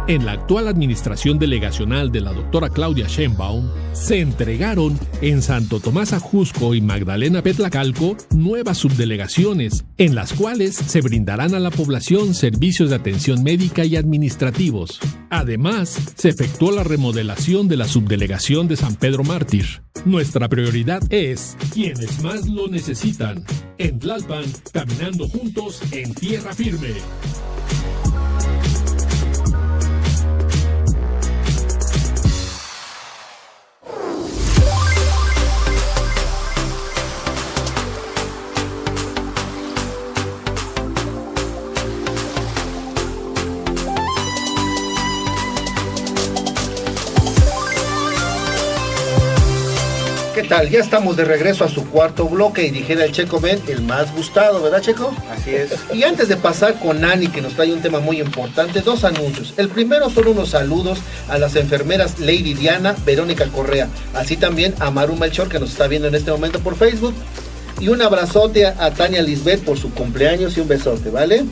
[SPEAKER 2] En la actual administración delegacional de la doctora Claudia Sheinbaum, se entregaron en Santo Tomás Ajusco y Magdalena Petlacalco nuevas subdelegaciones, en las cuales se brindarán a la población servicios de atención médica y administrativos. Además, se efectuó la remodelación de la subdelegación de San Pedro Mártir. Nuestra prioridad es quienes más lo necesitan. En Tlalpan, caminando juntos en tierra firme.
[SPEAKER 4] ¿Qué tal? Ya estamos de regreso a su cuarto bloque y dijera el Checo Ben, el más gustado, ¿verdad, Checo?
[SPEAKER 9] Así es.
[SPEAKER 4] Y antes de pasar con Ani, que nos trae un tema muy importante, dos anuncios. El primero son unos saludos a las enfermeras Lady Diana, Verónica Correa, así también a Maru Melchor, que nos está viendo en este momento por Facebook, y un abrazote a Tania Lisbeth por su cumpleaños y un besote, ¿vale?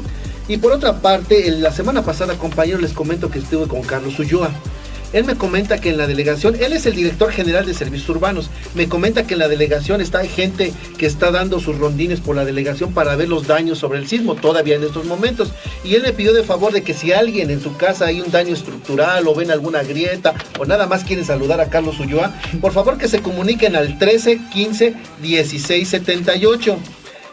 [SPEAKER 4] Y por otra parte, la semana pasada, compañeros, les comento que estuve con Carlos Ulloa. Él me comenta que en la delegación, él es el director general de servicios urbanos, me comenta que en la delegación hay gente que está dando sus rondines por la delegación para ver los daños sobre el sismo todavía en estos momentos, y él me pidió de favor de que si alguien en su casa hay un daño estructural o ven alguna grieta o nada más quieren saludar a Carlos Ulloa, por favor que se comuniquen al 13 15 16 78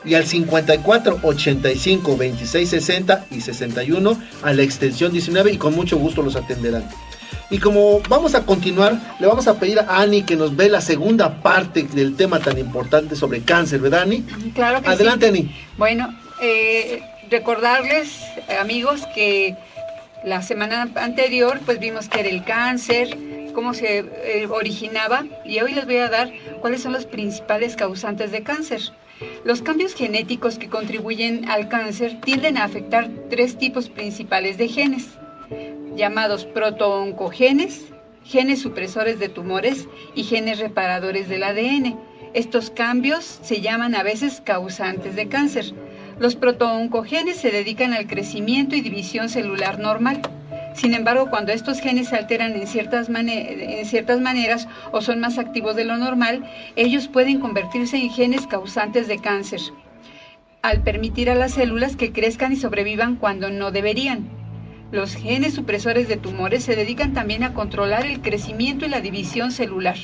[SPEAKER 4] y al 54 85 26 60 y 61 a la extensión 19, y con mucho gusto los atenderán. Y como vamos a continuar, le vamos a pedir a Ani que nos ve la segunda parte del tema tan importante sobre cáncer, ¿verdad, Ani?
[SPEAKER 7] Claro que
[SPEAKER 4] Adelante,
[SPEAKER 7] sí.
[SPEAKER 4] Ani.
[SPEAKER 7] Bueno, recordarles, amigos, que la semana anterior pues vimos que era el cáncer, cómo se originaba, y hoy les voy a dar cuáles son los principales causantes de cáncer. Los cambios genéticos que contribuyen al cáncer tienden a afectar tres tipos principales de genes, llamados protooncogenes, genes supresores de tumores y genes reparadores del ADN. Estos cambios se llaman a veces causantes de cáncer. Los protooncogenes se dedican al crecimiento y división celular normal. Sin embargo, cuando estos genes se alteran en ciertas maneras o son más activos de lo normal, ellos pueden convertirse en genes causantes de cáncer, al permitir a las células que crezcan y sobrevivan cuando no deberían. Los genes supresores de tumores se dedican también a controlar el crecimiento y la división celular.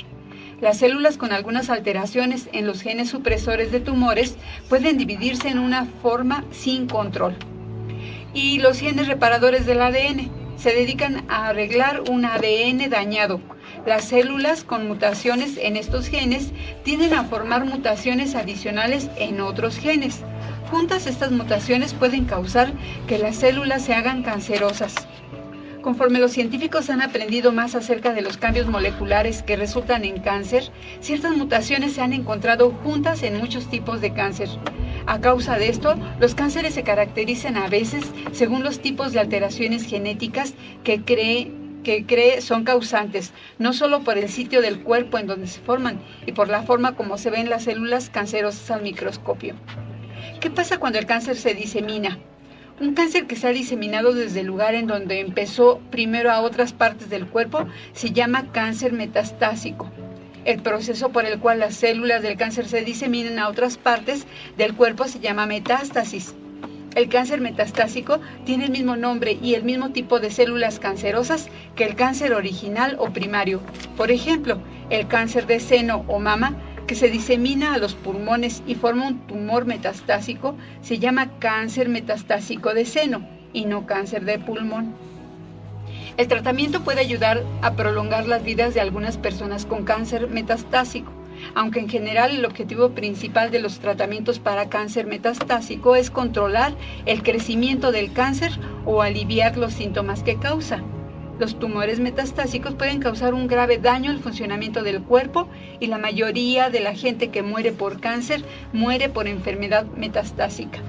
[SPEAKER 7] Las células con algunas alteraciones en los genes supresores de tumores pueden dividirse en una forma sin control. Y los genes reparadores del ADN se dedican a arreglar un ADN dañado. Las células con mutaciones en estos genes tienden a formar mutaciones adicionales en otros genes. Juntas, estas mutaciones pueden causar que las células se hagan cancerosas. Conforme los científicos han aprendido más acerca de los cambios moleculares que resultan en cáncer, ciertas mutaciones se han encontrado juntas en muchos tipos de cáncer. A causa de esto, los cánceres se caracterizan a veces según los tipos de alteraciones genéticas que creen que cree son causantes, no solo por el sitio del cuerpo en donde se forman y por la forma como se ven las células cancerosas al microscopio. ¿Qué pasa cuando el cáncer se disemina? Un cáncer que se ha diseminado desde el lugar en donde empezó primero a otras partes del cuerpo se llama cáncer metastásico. El proceso por el cual las células del cáncer se diseminan a otras partes del cuerpo se llama metástasis. El cáncer metastásico tiene el mismo nombre y el mismo tipo de células cancerosas que el cáncer original o primario. Por ejemplo, el cáncer de seno o mama, que se disemina a los pulmones y forma un tumor metastásico, se llama cáncer metastásico de seno y no cáncer de pulmón. El tratamiento puede ayudar a prolongar las vidas de algunas personas con cáncer metastásico, aunque en general el objetivo principal de los tratamientos para cáncer metastásico es controlar el crecimiento del cáncer o aliviar los síntomas que causa. Los tumores metastásicos pueden causar un grave daño al funcionamiento del cuerpo y la mayoría de la gente que muere por cáncer muere por enfermedad metastásica.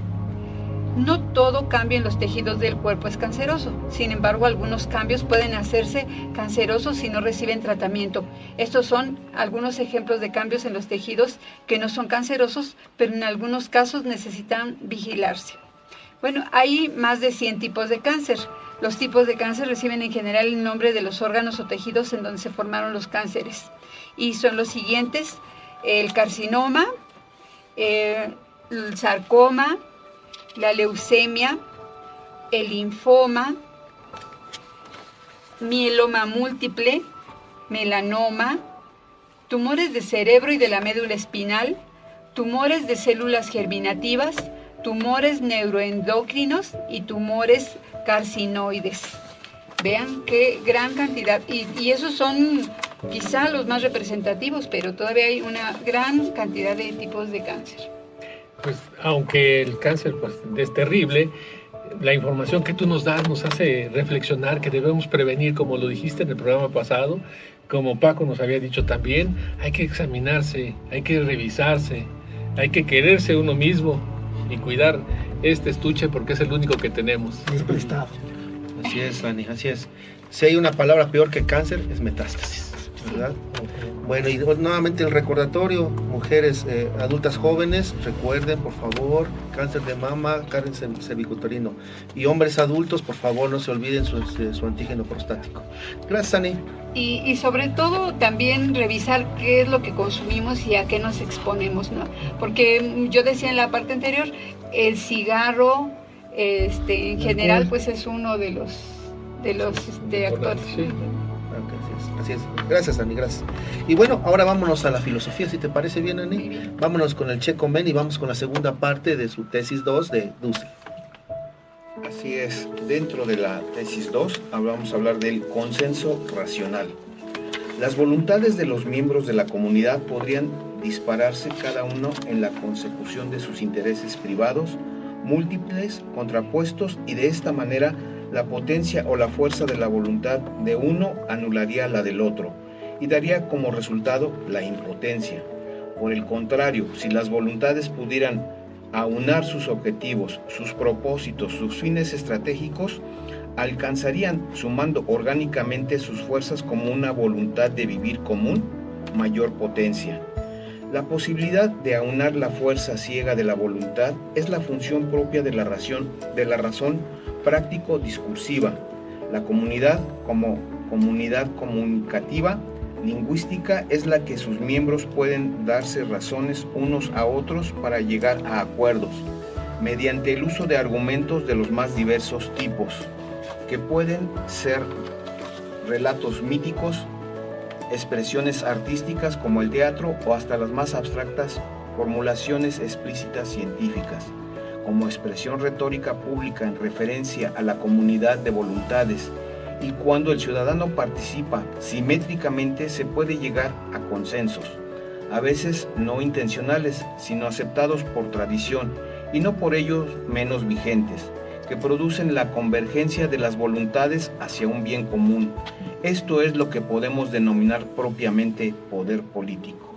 [SPEAKER 7] No todo cambio en los tejidos del cuerpo es canceroso. Sin embargo, algunos cambios pueden hacerse cancerosos si no reciben tratamiento. Estos son algunos ejemplos de cambios en los tejidos que no son cancerosos, pero en algunos casos necesitan vigilarse. Bueno, hay más de 100 tipos de cáncer. Los tipos de cáncer reciben en general el nombre de los órganos o tejidos en donde se formaron los cánceres. Y son los siguientes: el carcinoma, el sarcoma, la leucemia, el linfoma, mieloma múltiple, melanoma, tumores de cerebro y de la médula espinal, tumores de células germinativas, tumores neuroendocrinos y tumores carcinoides. Vean qué gran cantidad, y esos son quizá los más representativos, pero todavía hay una gran cantidad de tipos de cáncer.
[SPEAKER 2] Pues aunque el cáncer pues, es terrible, la información que tú nos das nos hace reflexionar que debemos prevenir, como lo dijiste en el programa pasado, como Paco nos había dicho también, hay que examinarse, hay que revisarse, hay que quererse uno mismo y cuidar este estuche porque es el único que tenemos.
[SPEAKER 5] Es prestado.
[SPEAKER 4] Así es, Dani, así es. Si hay una palabra peor que cáncer, es metástasis, ¿verdad? Bueno, y nuevamente el recordatorio, mujeres adultas jóvenes, recuerden, por favor, cáncer de mama, cáncer cervicuterino. Y hombres adultos, por favor, no se olviden su antígeno prostático. Gracias, Dani.
[SPEAKER 7] Y sobre todo también revisar qué es lo que consumimos y a qué nos exponemos, ¿no? Porque yo decía en la parte anterior, el cigarro, en general, pues es uno de los actores.
[SPEAKER 2] Sí.
[SPEAKER 4] Así es. Gracias, Ani, gracias. Y bueno, ahora vámonos a la filosofía, si te parece bien, Ani.
[SPEAKER 7] Bien.
[SPEAKER 4] Vámonos con el Checo Men y vamos con la segunda parte de su tesis 2 de Dussel.
[SPEAKER 9] Así es, dentro de la tesis 2 vamos a hablar del consenso racional. Las voluntades de los miembros de la comunidad podrían dispararse cada uno en la consecución de sus intereses privados, múltiples, contrapuestos, y de esta manera la potencia o la fuerza de la voluntad de uno anularía la del otro y daría como resultado la impotencia. Por el contrario, si las voluntades pudieran aunar sus objetivos, sus propósitos, sus fines estratégicos, alcanzarían, sumando orgánicamente sus fuerzas como una voluntad de vivir común, mayor potencia. La posibilidad de aunar la fuerza ciega de la voluntad es la función propia de la razón práctico-discursiva. La comunidad, como comunidad comunicativa, lingüística, es la que sus miembros pueden darse razones unos a otros para llegar a acuerdos, mediante el uso de argumentos de los más diversos tipos, que pueden ser relatos míticos, expresiones artísticas como el teatro o hasta las más abstractas formulaciones explícitas científicas, como expresión retórica pública en referencia a la comunidad de voluntades, y cuando el ciudadano participa simétricamente se puede llegar a consensos, a veces no intencionales, sino aceptados por tradición y no por ello menos vigentes, que producen la convergencia de las voluntades hacia un bien común. Esto es lo que podemos denominar propiamente poder político.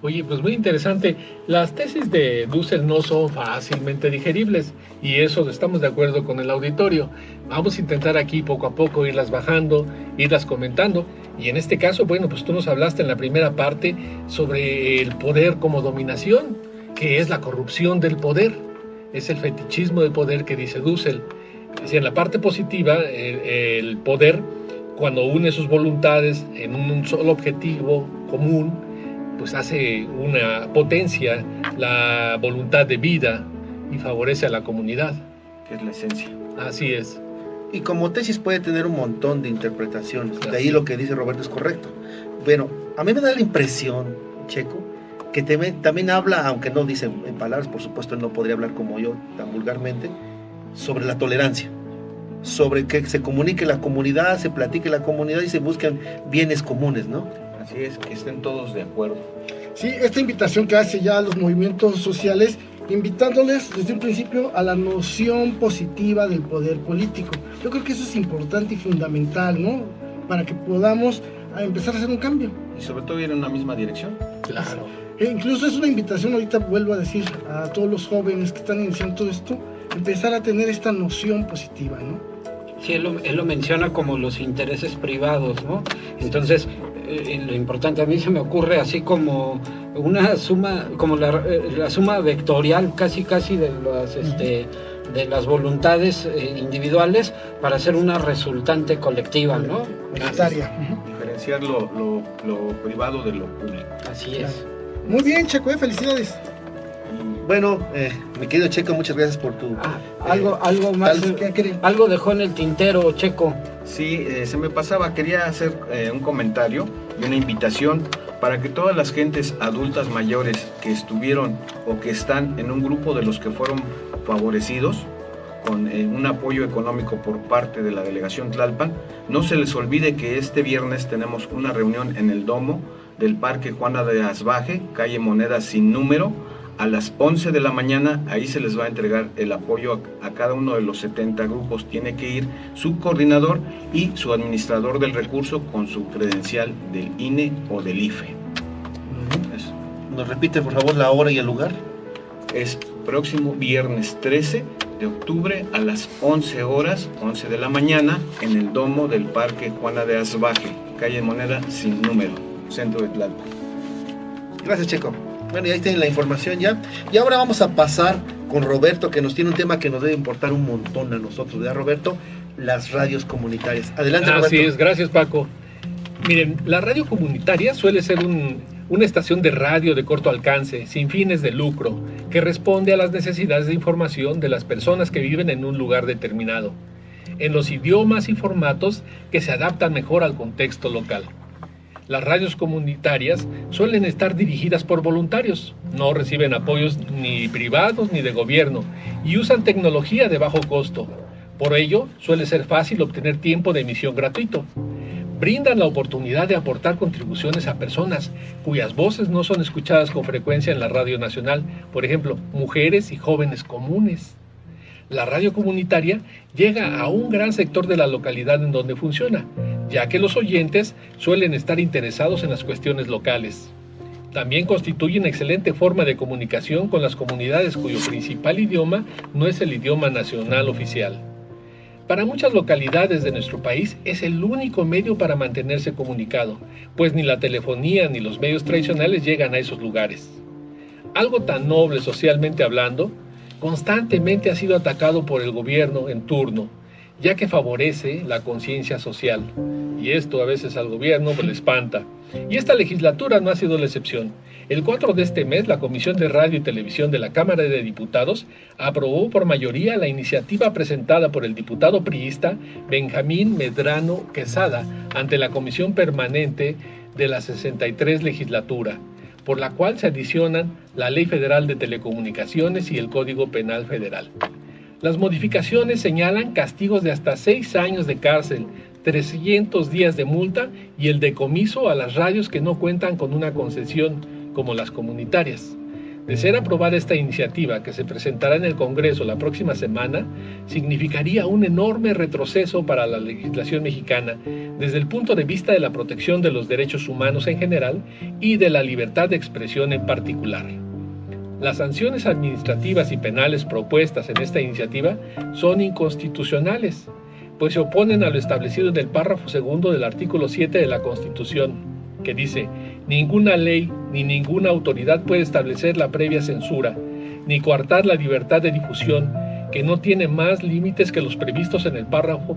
[SPEAKER 2] Oye, pues muy interesante. Las tesis de Dussel no son fácilmente digeribles y eso estamos de acuerdo con el auditorio. Vamos a intentar aquí poco a poco irlas bajando, irlas comentando. Y en este caso, bueno, pues tú nos hablaste en la primera parte sobre el poder como dominación, que es la corrupción del poder. Es el fetichismo del poder que dice Dussel. Si en la parte positiva, el poder, cuando une sus voluntades en un solo objetivo común, pues hace una potencia la voluntad de vida y favorece a la comunidad.
[SPEAKER 9] Que es la esencia.
[SPEAKER 2] Así es.
[SPEAKER 4] Y como tesis puede tener un montón de interpretaciones. De ahí lo que dice Roberto es correcto. Bueno, a mí me da la impresión, Checo, que también habla, aunque no dice en palabras, por supuesto él no podría hablar como yo tan vulgarmente, sobre la tolerancia, sobre que se comunique la comunidad, se platique la comunidad y se busquen bienes comunes, ¿no?
[SPEAKER 9] Así es, que estén todos de acuerdo.
[SPEAKER 5] Sí, esta invitación que hace ya a los movimientos sociales, invitándoles desde un principio a la noción positiva del poder político. Yo creo que eso es importante y fundamental, ¿no? Para que podamos empezar a hacer un cambio.
[SPEAKER 9] Y sobre todo ir en una misma dirección.
[SPEAKER 2] Claro.
[SPEAKER 5] Incluso es una invitación, ahorita vuelvo a decir, a todos los jóvenes que están iniciando todo esto, empezar a tener esta noción positiva, ¿no?
[SPEAKER 3] Sí, él lo menciona como los intereses privados, ¿no? Entonces, lo importante a mí se me ocurre así como una suma, como la suma vectorial casi de las voluntades individuales para hacer una resultante colectiva, ¿no?
[SPEAKER 5] Necesaria.
[SPEAKER 9] Diferenciar lo privado de lo público.
[SPEAKER 3] Así es.
[SPEAKER 5] Muy bien, Checo, felicidades.
[SPEAKER 4] Bueno, mi querido Checo, muchas gracias por tu...
[SPEAKER 3] Algo más, algo dejó en el tintero, Checo.
[SPEAKER 9] Sí, se me pasaba, quería hacer un comentario y una invitación para que todas las gentes adultas mayores que estuvieron o que están en un grupo de los que fueron favorecidos con un apoyo económico por parte de la delegación Tlalpan, no se les olvide que este viernes tenemos una reunión en el domo del Parque Juana de Asbaje, calle Moneda sin número, a las 11 de la mañana. Ahí se les va a entregar el apoyo a cada uno de los 70 grupos. Tiene que ir su coordinador y su administrador del recurso con su credencial del INE o del IFE. Eso.
[SPEAKER 4] ¿Nos repite por favor la hora y el lugar?
[SPEAKER 9] Es próximo viernes 13 de octubre a las 11 horas, 11 de la mañana, en el domo del Parque Juana de Asbaje, calle Moneda sin número, centro de Tlalpan.
[SPEAKER 4] Gracias, Checo. Bueno, y ahí tienen la información ya. Y ahora vamos a pasar con Roberto, que nos tiene un tema que nos debe importar un montón a nosotros, ¿verdad, Roberto? Las radios comunitarias. Adelante, Roberto.
[SPEAKER 2] Así es, gracias, Paco. Miren, la radio comunitaria suele ser una estación de radio de corto alcance, sin fines de lucro, que responde a las necesidades de información de las personas que viven en un lugar determinado, en los idiomas y formatos que se adaptan mejor al contexto local. Las radios comunitarias suelen estar dirigidas por voluntarios, no reciben apoyos ni privados ni de gobierno y usan tecnología de bajo costo. Por ello, suele ser fácil obtener tiempo de emisión gratuito. Brindan la oportunidad de aportar contribuciones a personas cuyas voces no son escuchadas con frecuencia en la radio nacional, por ejemplo, mujeres y jóvenes comunes. La radio comunitaria llega a un gran sector de la localidad en donde funciona, ya que los oyentes suelen estar interesados en las cuestiones locales. También constituye una excelente forma de comunicación con las comunidades cuyo principal idioma no es el idioma nacional oficial. Para muchas localidades de nuestro país es el único medio para mantenerse comunicado, pues ni la telefonía ni los medios tradicionales llegan a esos lugares. Algo tan noble socialmente hablando, constantemente ha sido atacado por el gobierno en turno, ya que favorece la conciencia social. Y esto a veces al gobierno le espanta. Y esta legislatura no ha sido la excepción. El 4 de este mes, la Comisión de Radio y Televisión de la Cámara de Diputados aprobó por mayoría la iniciativa presentada por el diputado priista Benjamín Medrano Quesada ante la Comisión Permanente de la 63 legislatura, por la cual se adicionan la Ley Federal de Telecomunicaciones y el Código Penal Federal. Las modificaciones señalan castigos de hasta 6 años de cárcel, 300 días de multa y el decomiso a las radios que no cuentan con una concesión, como las comunitarias. De ser aprobada esta iniciativa, que se presentará en el Congreso la próxima semana, significaría un enorme retroceso para la legislación mexicana, desde el punto de vista de la protección de los derechos humanos en general y de la libertad de expresión en particular. Las sanciones administrativas y penales propuestas en esta iniciativa son inconstitucionales, pues se oponen a lo establecido en el párrafo segundo del artículo 7 de la Constitución, que dice: ninguna ley ni ninguna autoridad puede establecer la previa censura, ni coartar la libertad de difusión, que no tiene más límites que los previstos en el párrafo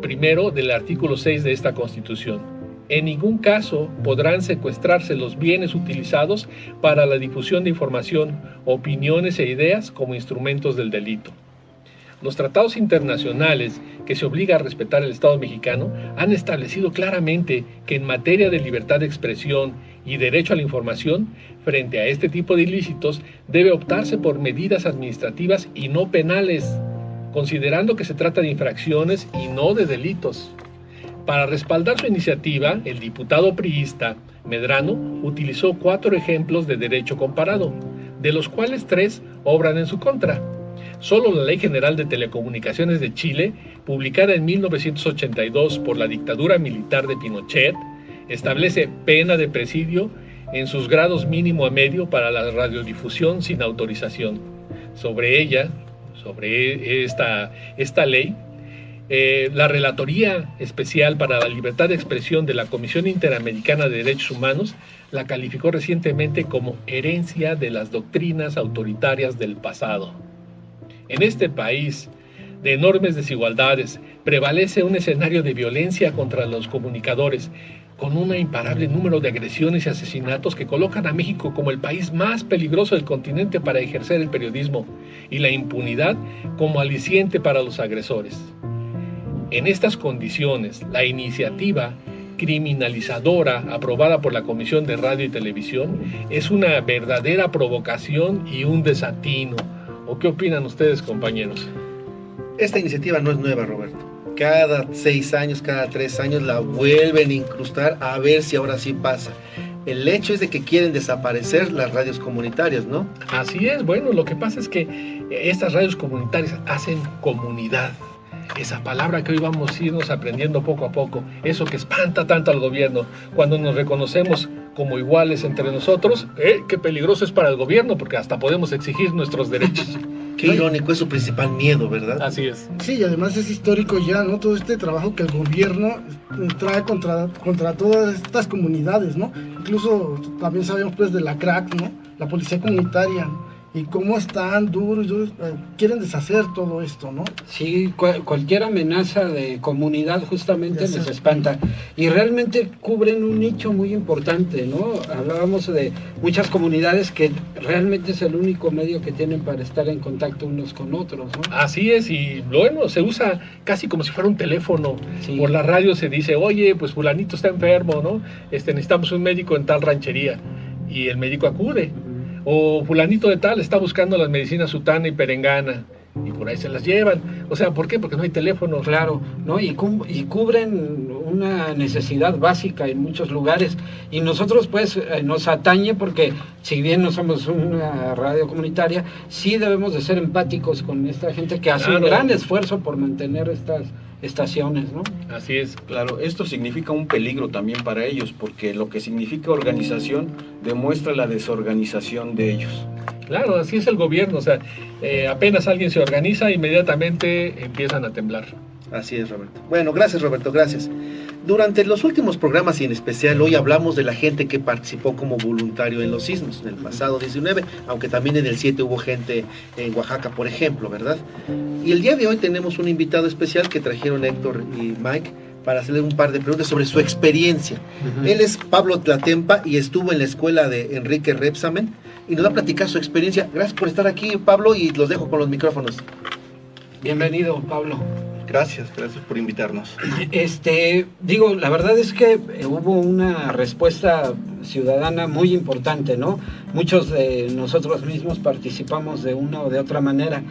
[SPEAKER 2] primero del artículo 6 de esta Constitución. En ningún caso podrán secuestrarse los bienes utilizados para la difusión de información, opiniones e ideas como instrumentos del delito. Los tratados internacionales que se obliga a respetar el Estado mexicano han establecido claramente que en materia de libertad de expresión y derecho a la información, frente a este tipo de ilícitos, debe optarse por medidas administrativas y no penales, considerando que se trata de infracciones y no de delitos. Para respaldar su iniciativa, el diputado priista Medrano utilizó 4 ejemplos de derecho comparado, de los cuales 3 obran en su contra. Solo la Ley General de Telecomunicaciones de Chile, publicada en 1982 por la dictadura militar de Pinochet, establece pena de presidio en sus grados mínimo a medio para la radiodifusión sin autorización. Sobre esta ley, la Relatoría Especial para la Libertad de Expresión de la Comisión Interamericana de Derechos Humanos la calificó recientemente como herencia de las doctrinas autoritarias del pasado. En este país de enormes desigualdades prevalece un escenario de violencia contra los comunicadores, con un imparable número de agresiones y asesinatos que colocan a México como el país más peligroso del continente para ejercer el periodismo, y la impunidad como aliciente para los agresores. En estas condiciones, la iniciativa criminalizadora aprobada por la Comisión de Radio y Televisión es una verdadera provocación y un desatino. ¿O qué opinan ustedes, compañeros?
[SPEAKER 4] Esta iniciativa no es nueva, Roberto. Cada 6 años, cada 3 años la vuelven a incrustar a ver si ahora sí pasa. El hecho es de que quieren desaparecer las radios comunitarias, ¿no?
[SPEAKER 2] Así es. Bueno, lo que pasa es que estas radios comunitarias hacen comunidad. Esa palabra que hoy vamos a irnos aprendiendo poco a poco, eso que espanta tanto al gobierno, cuando nos reconocemos como iguales entre nosotros, qué peligroso es para el gobierno, porque hasta podemos exigir nuestros derechos.
[SPEAKER 4] Qué irónico, es su principal miedo, ¿verdad?
[SPEAKER 2] Así es.
[SPEAKER 5] Sí, y además es histórico ya, ¿no? Todo este trabajo que el gobierno trae contra todas estas comunidades, ¿no? Incluso también sabemos pues de la CRAC, ¿no? La policía comunitaria, y cómo están duros, quieren deshacer todo esto, ¿no?
[SPEAKER 3] Sí, cualquier amenaza de comunidad justamente les espanta, y realmente cubren un nicho muy importante, ¿no? Hablábamos de muchas comunidades que realmente es el único medio que tienen para estar en contacto unos con otros, ¿no?
[SPEAKER 2] Así es, y bueno, se usa casi como si fuera un teléfono.
[SPEAKER 3] Sí.
[SPEAKER 2] Por la radio se dice, oye, pues fulanito está enfermo, ¿no? Necesitamos un médico en tal ranchería, y el médico acude. O fulanito de tal está buscando las medicinas sutana y perengana, y por ahí se las llevan. O sea, ¿por qué? Porque no hay teléfono.
[SPEAKER 3] Claro, ¿no? Y cubren una necesidad básica en muchos lugares, y nosotros pues nos atañe porque si bien no somos una radio comunitaria, sí debemos de ser empáticos con esta gente que hace un gran esfuerzo por mantener estas estaciones, ¿no?
[SPEAKER 2] Así es.
[SPEAKER 9] Claro, esto significa un peligro también para ellos, porque lo que significa organización demuestra la desorganización de ellos.
[SPEAKER 2] Claro, así es el gobierno, o sea, apenas alguien se organiza, inmediatamente empiezan a temblar.
[SPEAKER 4] Así es, Roberto. Bueno, gracias, Roberto, gracias. Durante los últimos programas y en especial hoy hablamos de la gente que participó como voluntario en los sismos, en el pasado 19, aunque también en el 7 hubo gente en Oaxaca, por ejemplo, ¿verdad? Y el día de hoy tenemos un invitado especial que trajeron Héctor y Mike para hacerle un par de preguntas sobre su experiencia. Él es Pablo Tlatempa y estuvo en la escuela de Enrique Rebsamen y nos va a platicar su experiencia. Gracias por estar aquí, Pablo, y los dejo con los micrófonos.
[SPEAKER 3] Bienvenido, Pablo.
[SPEAKER 11] Gracias por invitarnos.
[SPEAKER 3] La verdad es que hubo una respuesta ciudadana muy importante, ¿no? Muchos de nosotros mismos participamos de una o de otra manera,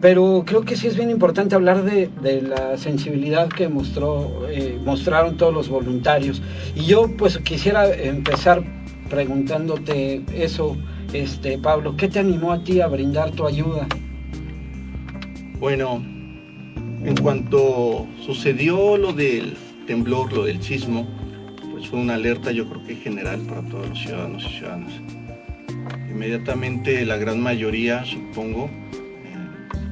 [SPEAKER 3] pero creo que sí es bien importante hablar de la sensibilidad que mostraron todos los voluntarios. Y yo pues quisiera empezar preguntándote eso, Pablo, ¿qué te animó a ti a brindar tu ayuda?
[SPEAKER 11] Bueno, en cuanto sucedió lo del temblor, lo del sismo, pues fue una alerta, yo creo que general para todos los ciudadanos y ciudadanas. Inmediatamente la gran mayoría, supongo,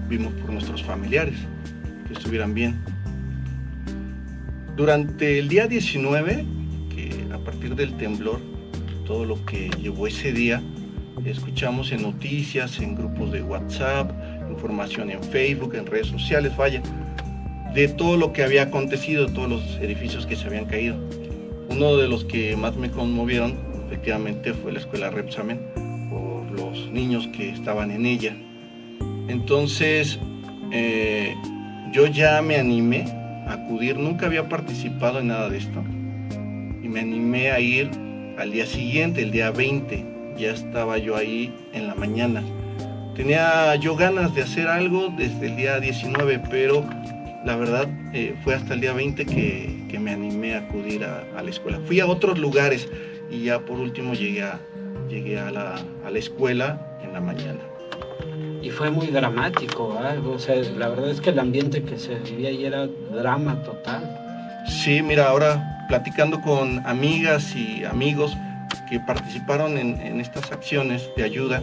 [SPEAKER 11] vimos por nuestros familiares que estuvieran bien. Durante el día 19, que a partir del temblor, todo lo que llevó ese día, escuchamos en noticias, en grupos de WhatsApp, información en Facebook, en redes sociales, vaya, de todo lo que había acontecido, todos los edificios que se habían caído. Uno de los que más me conmovieron, efectivamente, fue la escuela Repsamen, por los niños que estaban en ella. Entonces, yo ya me animé a acudir, nunca había participado en nada de esto, y me animé a ir al día siguiente, el día 20, ya estaba yo ahí en la mañana. Tenía yo ganas de hacer algo desde el día 19, pero la verdad fue hasta el día 20 que me animé a acudir a la escuela. Fui a otros lugares y ya por último llegué a la escuela en la mañana.
[SPEAKER 3] Y fue muy dramático, ¿eh? O sea, la verdad es que el ambiente que se vivía ahí era drama total.
[SPEAKER 11] Sí, mira, ahora platicando con amigas y amigos que participaron en estas acciones de ayuda,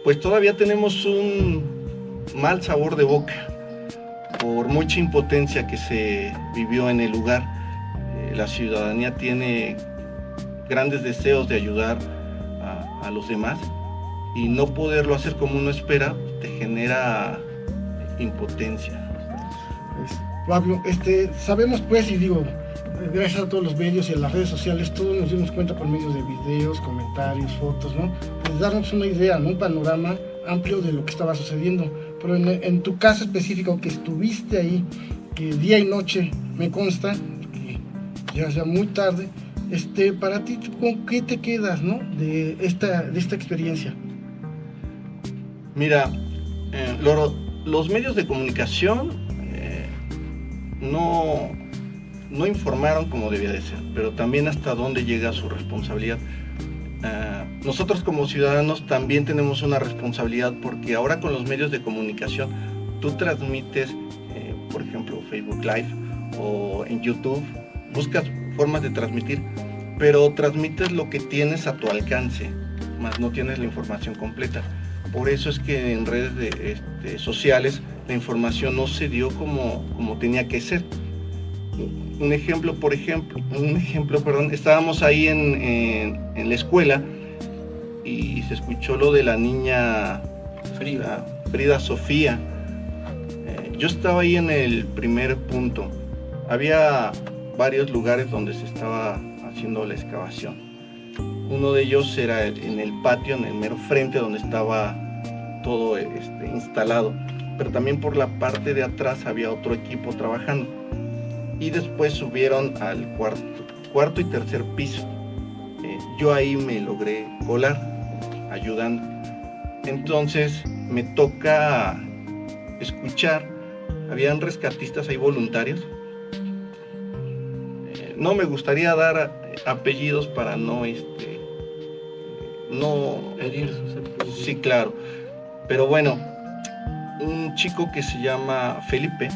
[SPEAKER 11] pues todavía tenemos un mal sabor de boca por mucha impotencia que se vivió en el lugar. La ciudadanía tiene grandes deseos de ayudar a los demás, y no poderlo hacer como uno espera te genera impotencia.
[SPEAKER 5] Pablo, sabemos pues, y digo, gracias a todos los medios y a las redes sociales, todos nos dimos cuenta por medio de videos, comentarios, fotos, ¿no? Pues darnos una idea, ¿no? Un panorama amplio de lo que estaba sucediendo. Pero en tu caso específico, que estuviste ahí, que día y noche, me consta, que ya muy tarde, para ti, ¿con qué te quedas, ¿no? de esta experiencia?
[SPEAKER 11] Mira, los medios de comunicación no informaron como debía de ser, pero también hasta dónde llega su responsabilidad. Nosotros como ciudadanos también tenemos una responsabilidad, porque ahora con los medios de comunicación tú transmites, por ejemplo, Facebook Live o en YouTube, buscas formas de transmitir, pero transmites lo que tienes a tu alcance, más no tienes la información completa. Por eso es que en redes sociales la información no se dio como tenía que ser. Un ejemplo, estábamos ahí en la escuela y se escuchó lo de la niña Frida Sofía. Yo estaba ahí en el primer punto. Había varios lugares donde se estaba haciendo la excavación. Uno de ellos era en el patio, en el mero frente, donde estaba todo instalado, pero también por la parte de atrás había otro equipo trabajando, y después subieron al cuarto y tercer piso. Yo ahí me logré colar ayudando. Entonces me toca escuchar, habían rescatistas ahí voluntarios. No me gustaría dar apellidos para no
[SPEAKER 3] herir susceptibilidad.
[SPEAKER 11] Sí, claro. Pero bueno, un chico que se llama Felipe,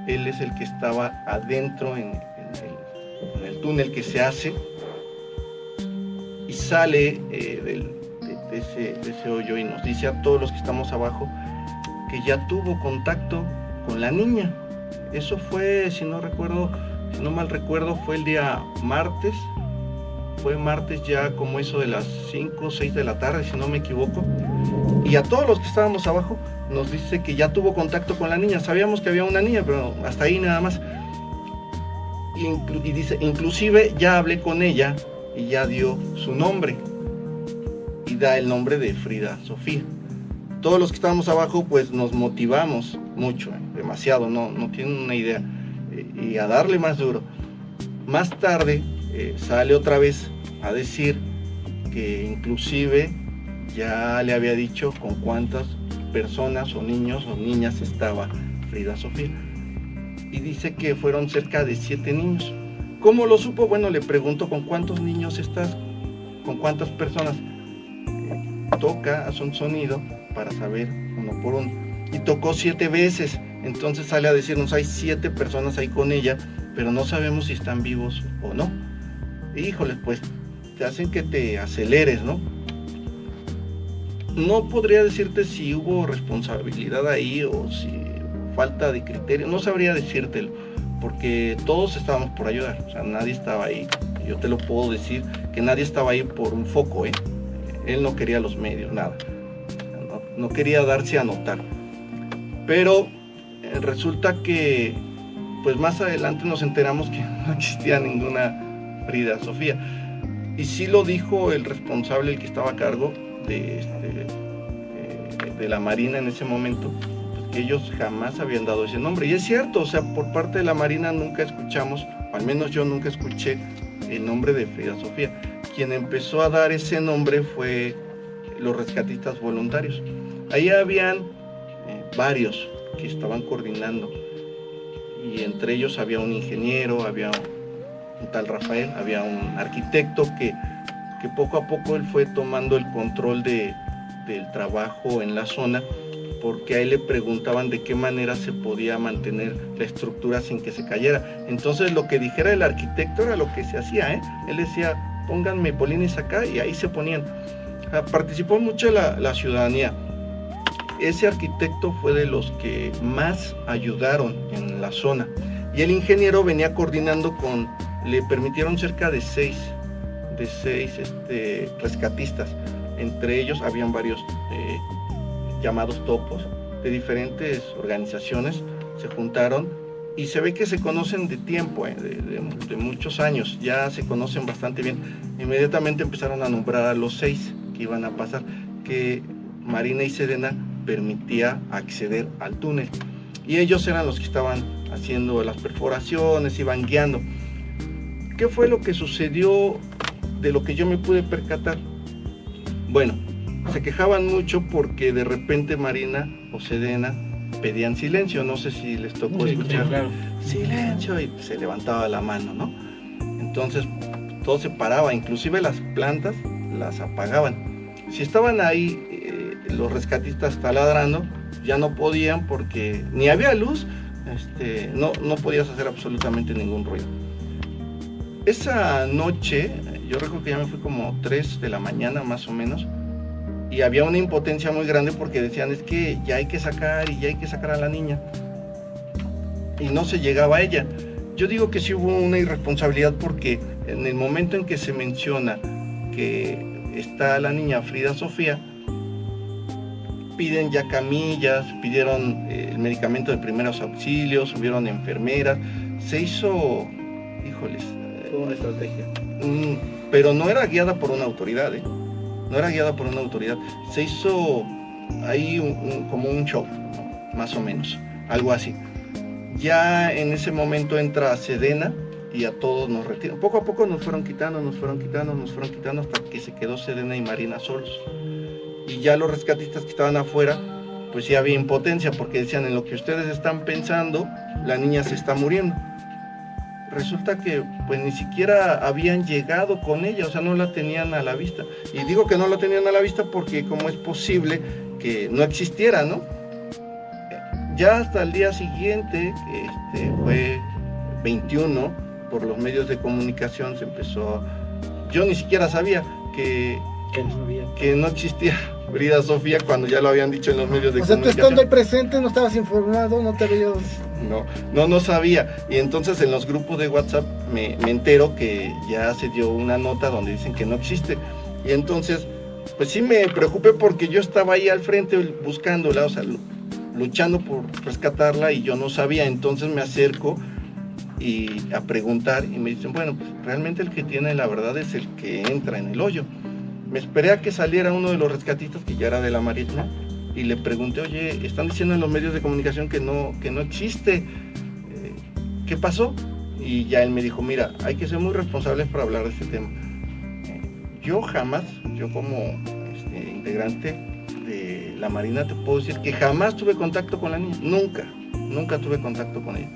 [SPEAKER 11] él es el que estaba adentro en el túnel que se hace, y sale de ese hoyo y nos dice a todos los que estamos abajo que ya tuvo contacto con la niña. Eso fue, si no mal recuerdo, fue el día martes. Fue martes ya como eso de las 5 o 6 de la tarde, si no me equivoco. Y a todos los que estábamos abajo nos dice que ya tuvo contacto con la niña. Sabíamos que había una niña, pero hasta ahí nada más. Y dice, inclusive ya hablé con ella y ya dio su nombre. Y da el nombre de Frida Sofía. Todos los que estábamos abajo pues nos motivamos mucho, demasiado, no tienen una idea. Y a darle más duro. Más tarde sale otra vez a decir que inclusive ya le había dicho con cuántas personas o niños o niñas estaba Frida Sofía, y dice que fueron cerca de 7 niños. ¿Cómo lo supo? Bueno, le pregunto, ¿con cuántos niños estás? ¿Con cuántas personas? Toca, hace un sonido para saber uno por uno, y tocó 7 veces. Entonces sale a decirnos, hay 7 personas ahí con ella, pero no sabemos si están vivos o no. Híjoles, pues te hacen que te aceleres, ¿no? No podría decirte si hubo responsabilidad ahí o si falta de criterio, no sabría decírtelo, porque todos estábamos por ayudar, o sea, nadie estaba ahí. Yo te lo puedo decir que nadie estaba ahí por un foco, él no quería los medios, nada, no quería darse a notar, pero resulta que pues más adelante nos enteramos que no existía ninguna Frida Sofía, y sí lo dijo el responsable, el que estaba a cargo de la Marina en ese momento, pues que ellos jamás habían dado ese nombre, y es cierto, o sea, por parte de la Marina nunca escuchamos, o al menos yo nunca escuché el nombre de Frida Sofía. Quien empezó a dar ese nombre fue los rescatistas voluntarios. Ahí habían varios que estaban coordinando, y entre ellos había un ingeniero, había un tal Rafael, había un arquitecto que poco a poco él fue tomando el control del trabajo en la zona, porque a él le preguntaban de qué manera se podía mantener la estructura sin que se cayera. Entonces lo que dijera el arquitecto era lo que se hacía, Él decía, pónganme bolines acá, y ahí se ponían. Participó mucho la ciudadanía. Ese arquitecto fue de los que más ayudaron en la zona, y el ingeniero venía coordinando le permitieron cerca de seis rescatistas. Entre ellos habían varios llamados topos de diferentes organizaciones, se juntaron y se ve que se conocen de tiempo, de muchos años, ya se conocen bastante bien. Inmediatamente empezaron a nombrar a los 6 que iban a pasar, que Marina y Sedena permitía acceder al túnel, y ellos eran los que estaban haciendo las perforaciones, iban guiando. ¿Qué fue lo que sucedió de lo que yo me pude percatar? Bueno, se quejaban mucho porque de repente Marina o Sedena pedían silencio, no sé si les tocó escuchar, claro. Silencio, y se levantaba la mano, ¿no? Entonces todo se paraba, inclusive las plantas las apagaban. Si estaban ahí los rescatistas taladrando, ya no podían porque ni había luz, no podías hacer absolutamente ningún ruido. Esa noche, yo recuerdo que ya me fui como 3 de la mañana más o menos, y había una impotencia muy grande porque decían, es que ya hay que sacar a la niña, y no se llegaba a ella. Yo digo que sí hubo una irresponsabilidad, porque en el momento en que se menciona que está la niña Frida Sofía, piden ya camillas, pidieron el medicamento de primeros auxilios, subieron enfermeras, se hizo, híjoles,
[SPEAKER 4] una estrategia.
[SPEAKER 11] Pero no era guiada por una autoridad, no era guiada por una autoridad, se hizo ahí como un show, más o menos, algo así. Ya en ese momento entra Sedena y a todos nos retiran. Poco a poco nos fueron quitando hasta que se quedó Sedena y Marina solos. Y ya los rescatistas que estaban afuera, pues sí había impotencia, porque decían, en lo que ustedes están pensando, la niña se está muriendo. Resulta que pues ni siquiera habían llegado con ella, o sea, no la tenían a la vista. Y digo que no la tenían a la vista porque cómo es posible que no existiera, ¿no? Ya hasta el día siguiente, que fue 21, por los medios de comunicación se empezó, yo ni siquiera sabía que no existía Frida Sofía cuando ya lo habían dicho en los medios de comunicación. O sea, tú
[SPEAKER 5] estando al presente no estabas informado, no te habías...
[SPEAKER 11] No sabía. Y entonces en los grupos de WhatsApp me entero que ya se dio una nota donde dicen que no existe. Y entonces, pues sí me preocupé porque yo estaba ahí al frente buscándola, o sea, luchando por rescatarla, y yo no sabía. Entonces me acerco y a preguntar y me dicen, bueno, pues realmente el que tiene la verdad es el que entra en el hoyo. Me esperé a que saliera uno de los rescatistas, que ya era de la Marina, y le pregunté, oye, están diciendo en los medios de comunicación que no existe, ¿qué pasó? Y ya él me dijo, mira, hay que ser muy responsables para hablar de este tema. Yo como integrante de la Marina te puedo decir que jamás tuve contacto con la niña, nunca tuve contacto con ella.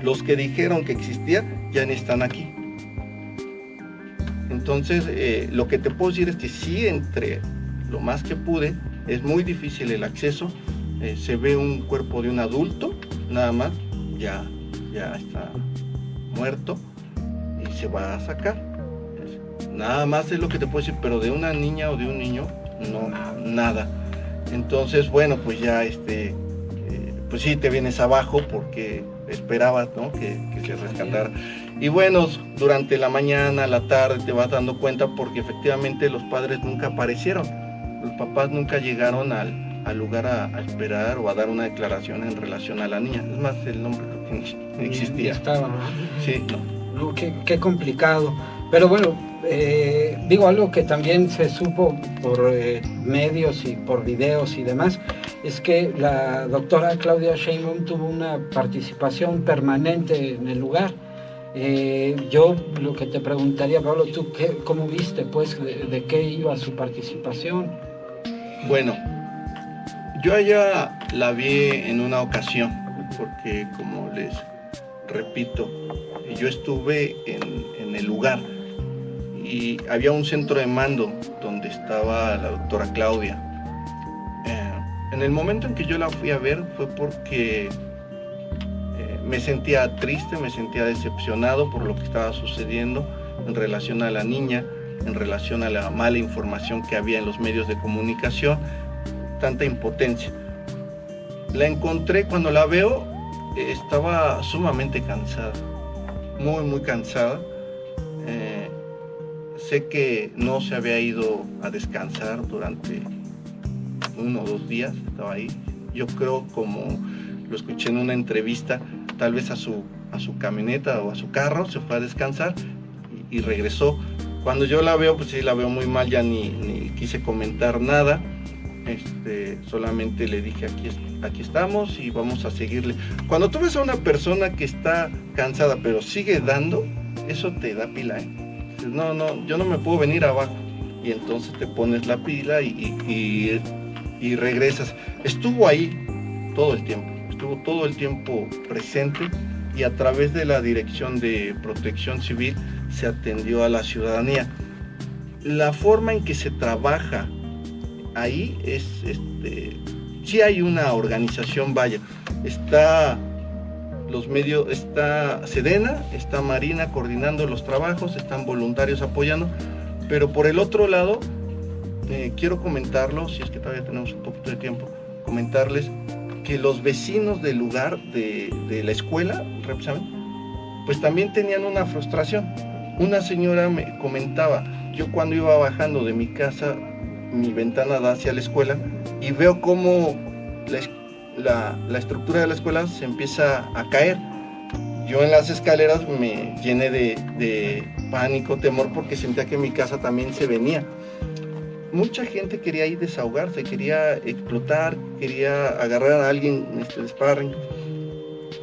[SPEAKER 11] Los que dijeron que existía ya ni están aquí. Entonces, lo que te puedo decir es que sí, entre lo más que pude, es muy difícil el acceso, se ve un cuerpo de un adulto, nada más, ya está muerto y se va a sacar. Nada más es lo que te puedo decir, pero de una niña o de un niño, no, nada. Entonces, bueno, pues ya pues sí te vienes abajo porque esperabas, ¿no?, que se rescatara. Y bueno, durante la mañana, la tarde te vas dando cuenta porque efectivamente los padres nunca aparecieron. Los papás nunca llegaron al lugar a esperar o a dar una declaración en relación a la niña. Es más, el nombre creo que ni existía.
[SPEAKER 3] Estaba, ¿no?
[SPEAKER 11] Sí,
[SPEAKER 3] no, qué complicado. Pero bueno, digo, algo que también se supo por medios y por videos y demás, es que la doctora Claudia Sheinbaum tuvo una participación permanente en el lugar. Yo lo que te preguntaría, Pablo, ¿tú cómo viste, pues, de qué iba su participación?
[SPEAKER 11] Bueno, yo allá la vi en una ocasión, porque como les repito, yo estuve en el lugar y había un centro de mando donde estaba la doctora Claudia. En el momento en que yo la fui a ver fue porque me sentía triste, me sentía decepcionado por lo que estaba sucediendo en relación a la niña, en relación a la mala información que había en los medios de comunicación, tanta impotencia. La encontré, cuando la veo, estaba sumamente cansada, muy, muy cansada. Sé que no se había ido a descansar durante 1 o 2 días, estaba ahí. Yo creo, como lo escuché en una entrevista, tal vez a su camioneta o a su carro, se fue a descansar y regresó. Cuando yo la veo, pues sí, la veo muy mal, ya ni quise comentar nada. Solamente le dije, aquí estamos y vamos a seguirle. Cuando tú ves a una persona que está cansada pero sigue dando, eso te da pila, ¿eh? No, yo no me puedo venir abajo. Y entonces te pones la pila y regresas. Estuvo ahí todo el tiempo presente, y a través de la Dirección de Protección Civil se atendió a la ciudadanía. La forma en que se trabaja ahí es, sí hay una organización, vaya, está los medios, está Sedena, está Marina coordinando los trabajos, están voluntarios apoyando, pero por el otro lado, quiero comentarlo, si es que todavía tenemos un poquito de tiempo, comentarles que los vecinos del lugar de la escuela, pues también tenían una frustración. Una señora me comentaba, yo cuando iba bajando de mi casa, mi ventana da hacia la escuela y veo cómo la estructura de la escuela se empieza a caer. Yo en las escaleras me llené de pánico, temor, porque sentía que mi casa también se venía. Mucha gente quería ir desahogarse, quería explotar, quería agarrar a alguien de sparring.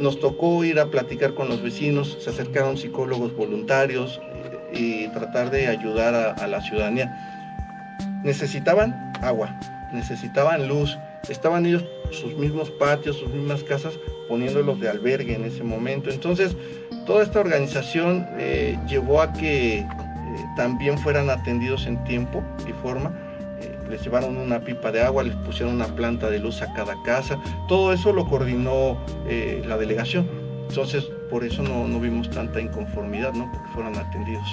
[SPEAKER 11] Nos tocó ir a platicar con los vecinos, se acercaron psicólogos voluntarios y tratar de ayudar a la ciudadanía. Necesitaban agua, necesitaban luz, estaban ellos, sus mismos patios, sus mismas casas, poniéndolos de albergue en ese momento. Entonces, toda esta organización llevó a que también fueran atendidos en tiempo y forma. Les llevaron una pipa de agua, les pusieron una planta de luz a cada casa. Todo eso lo coordinó la delegación. Entonces, por eso no vimos tanta inconformidad, ¿no?, porque fueron atendidos.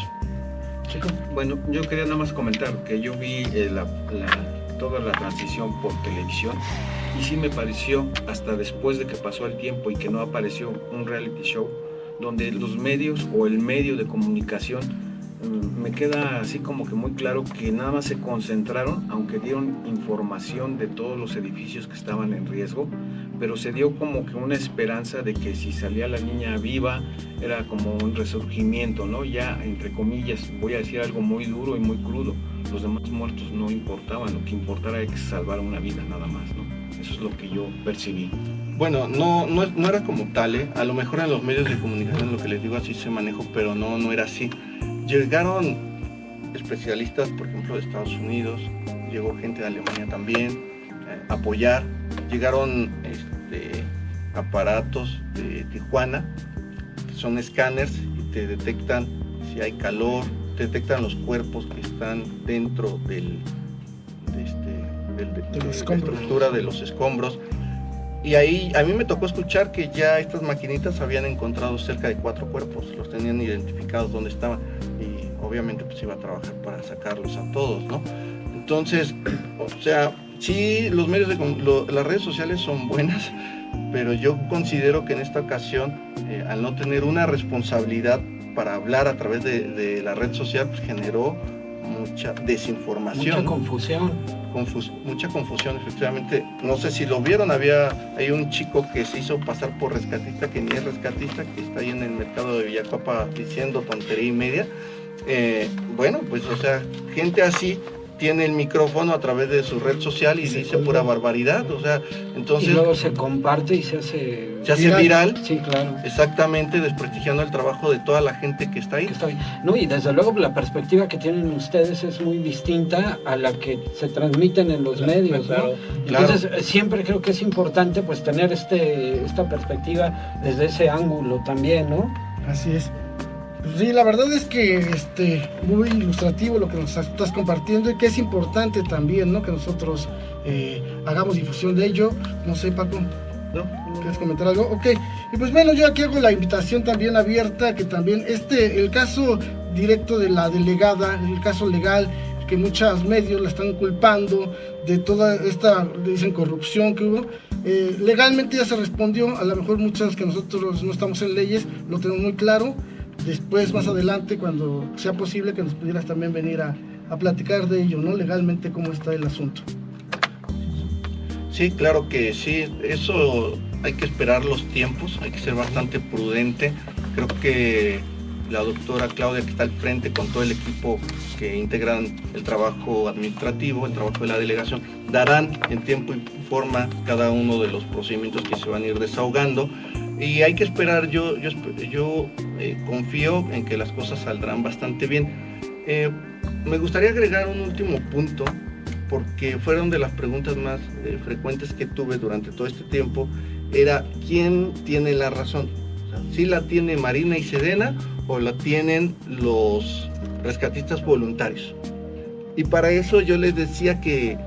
[SPEAKER 3] Chico.
[SPEAKER 9] Bueno, yo quería nada más comentar que yo vi toda la transición por televisión, y sí me pareció, hasta después de que pasó el tiempo y que no apareció un reality show, donde los medios o el medio de comunicación, me queda así como que muy claro que nada más se concentraron, aunque dieron información de todos los edificios que estaban en riesgo, pero se dio como que una esperanza de que si salía la niña viva era como un resurgimiento, ¿no? Ya, entre comillas, voy a decir algo muy duro y muy crudo, los demás muertos no importaban, lo que importaba era que se salvara una vida nada más, ¿no? Eso es lo que yo percibí.
[SPEAKER 11] Bueno, no era como tal, ¿eh? A lo mejor en los medios de comunicación, lo que les digo, así se manejó, pero no era así. Llegaron especialistas, por ejemplo, de Estados Unidos, llegó gente de Alemania también a apoyar, llegaron aparatos de Tijuana, que son escáneres y te detectan si hay calor, te detectan los cuerpos que están dentro de la estructura de los escombros. Y ahí a mí me tocó escuchar que ya estas maquinitas habían encontrado cerca de 4 cuerpos, los tenían identificados dónde estaban y obviamente pues iba a trabajar para sacarlos a todos, ¿no? Entonces, o sea, sí, los medios las redes sociales son buenas, pero yo considero que en esta ocasión, al no tener una responsabilidad para hablar a través de la red social, pues generó mucha desinformación.
[SPEAKER 3] Mucha confusión.
[SPEAKER 11] Mucha confusión, efectivamente. No sé si lo vieron, hay un chico que se hizo pasar por rescatista, que ni es rescatista, que está ahí en el mercado de Villacuapa diciendo tontería y media. Bueno, pues o sea, gente así tiene el micrófono a través de su red social y dice pura barbaridad, o sea, entonces...
[SPEAKER 3] Y luego se comparte y se hace
[SPEAKER 11] viral.
[SPEAKER 3] Sí, claro.
[SPEAKER 11] Exactamente, desprestigiando el trabajo de toda la gente que está ahí.
[SPEAKER 3] No, y desde luego la perspectiva que tienen ustedes es muy distinta a la que se transmiten en los medios,
[SPEAKER 11] claro,
[SPEAKER 3] ¿no? Entonces, siempre creo que es importante pues tener esta perspectiva desde ese ángulo también, ¿no?
[SPEAKER 5] Así es. Pues sí, la verdad es que muy ilustrativo lo que nos estás compartiendo y que es importante también, ¿no? Que nosotros hagamos difusión de ello. No sé, Paco, ¿no? ¿Quieres comentar algo? Ok, y pues bueno, yo aquí hago la invitación también abierta, que también el caso directo de la delegada, el caso legal, que muchos medios la están culpando de toda esta, dicen, corrupción que hubo. Legalmente ya se respondió, a lo mejor muchas que nosotros no estamos en leyes, lo tenemos muy claro. Después, más adelante, cuando sea posible, que nos pudieras también venir a platicar de ello, ¿no? Legalmente, cómo está el asunto.
[SPEAKER 11] Sí, claro que sí, eso hay que esperar los tiempos, hay que ser bastante prudente. Creo que la doctora Claudia, que está al frente con todo el equipo que integran el trabajo administrativo, el trabajo de la delegación, darán en tiempo y forma cada uno de los procedimientos que se van a ir desahogando. Y hay que esperar, yo confío en que las cosas saldrán bastante bien. Me gustaría agregar un último punto, porque fueron de las preguntas más frecuentes que tuve durante todo este tiempo, era ¿quién tiene la razón? O sea, ¿sí la tiene Marina y Sedena o la tienen los rescatistas voluntarios? Y para eso yo les decía que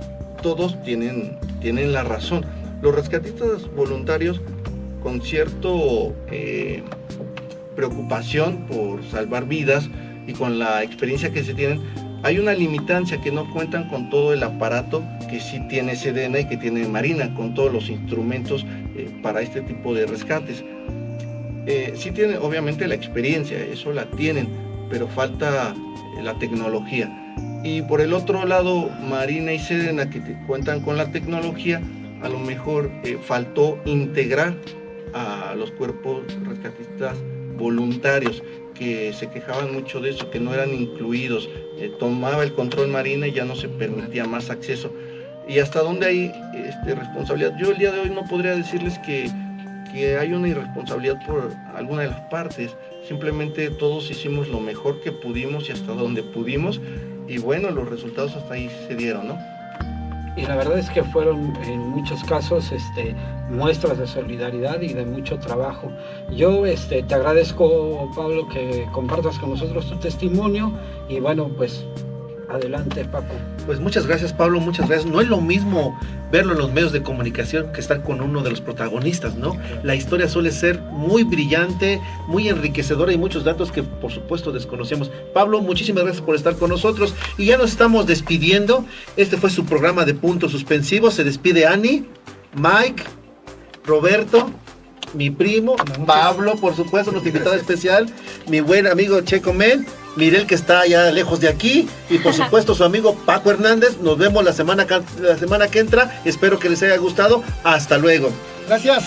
[SPEAKER 11] todos tienen la razón. Los rescatistas voluntarios, con cierto preocupación por salvar vidas y con la experiencia que se tienen, hay una limitancia, que no cuentan con todo el aparato que sí tiene Sedena y que tiene Marina, con todos los instrumentos para este tipo de rescates. Sí tienen obviamente la experiencia, eso la tienen, pero falta la tecnología. Y por el otro lado, Marina y Sedena, que cuentan con la tecnología, a lo mejor faltó integrar a los cuerpos rescatistas voluntarios, que se quejaban mucho de eso, que no eran incluidos. Tomaba el control Marina y ya no se permitía más acceso. Y hasta dónde hay responsabilidad. Yo el día de hoy no podría decirles que hay una irresponsabilidad por alguna de las partes. Simplemente todos hicimos lo mejor que pudimos y hasta donde pudimos, y bueno, los resultados hasta ahí se dieron, ¿no?
[SPEAKER 3] Y la verdad es que fueron en muchos casos muestras de solidaridad y de mucho trabajo. Yo te agradezco, Pablo, que compartas con nosotros tu testimonio, y bueno, pues adelante, Paco.
[SPEAKER 4] Pues muchas gracias, Pablo, muchas gracias. No es lo mismo verlo en los medios de comunicación que estar con uno de los protagonistas, ¿no? La historia suele ser muy brillante, muy enriquecedora y muchos datos que por supuesto desconocemos. Pablo, muchísimas gracias por estar con nosotros y ya nos estamos despidiendo. Este fue su programa de Puntos Suspensivos. Se despide Ani, Mike, Roberto, mi primo, Pablo, por supuesto, nuestro invitado especial, mi buen amigo Checo Men, Mirel, que está allá lejos de aquí, y por supuesto su amigo Paco Hernández. Nos vemos la semana que entra. Espero que les haya gustado. Hasta luego.
[SPEAKER 5] Gracias.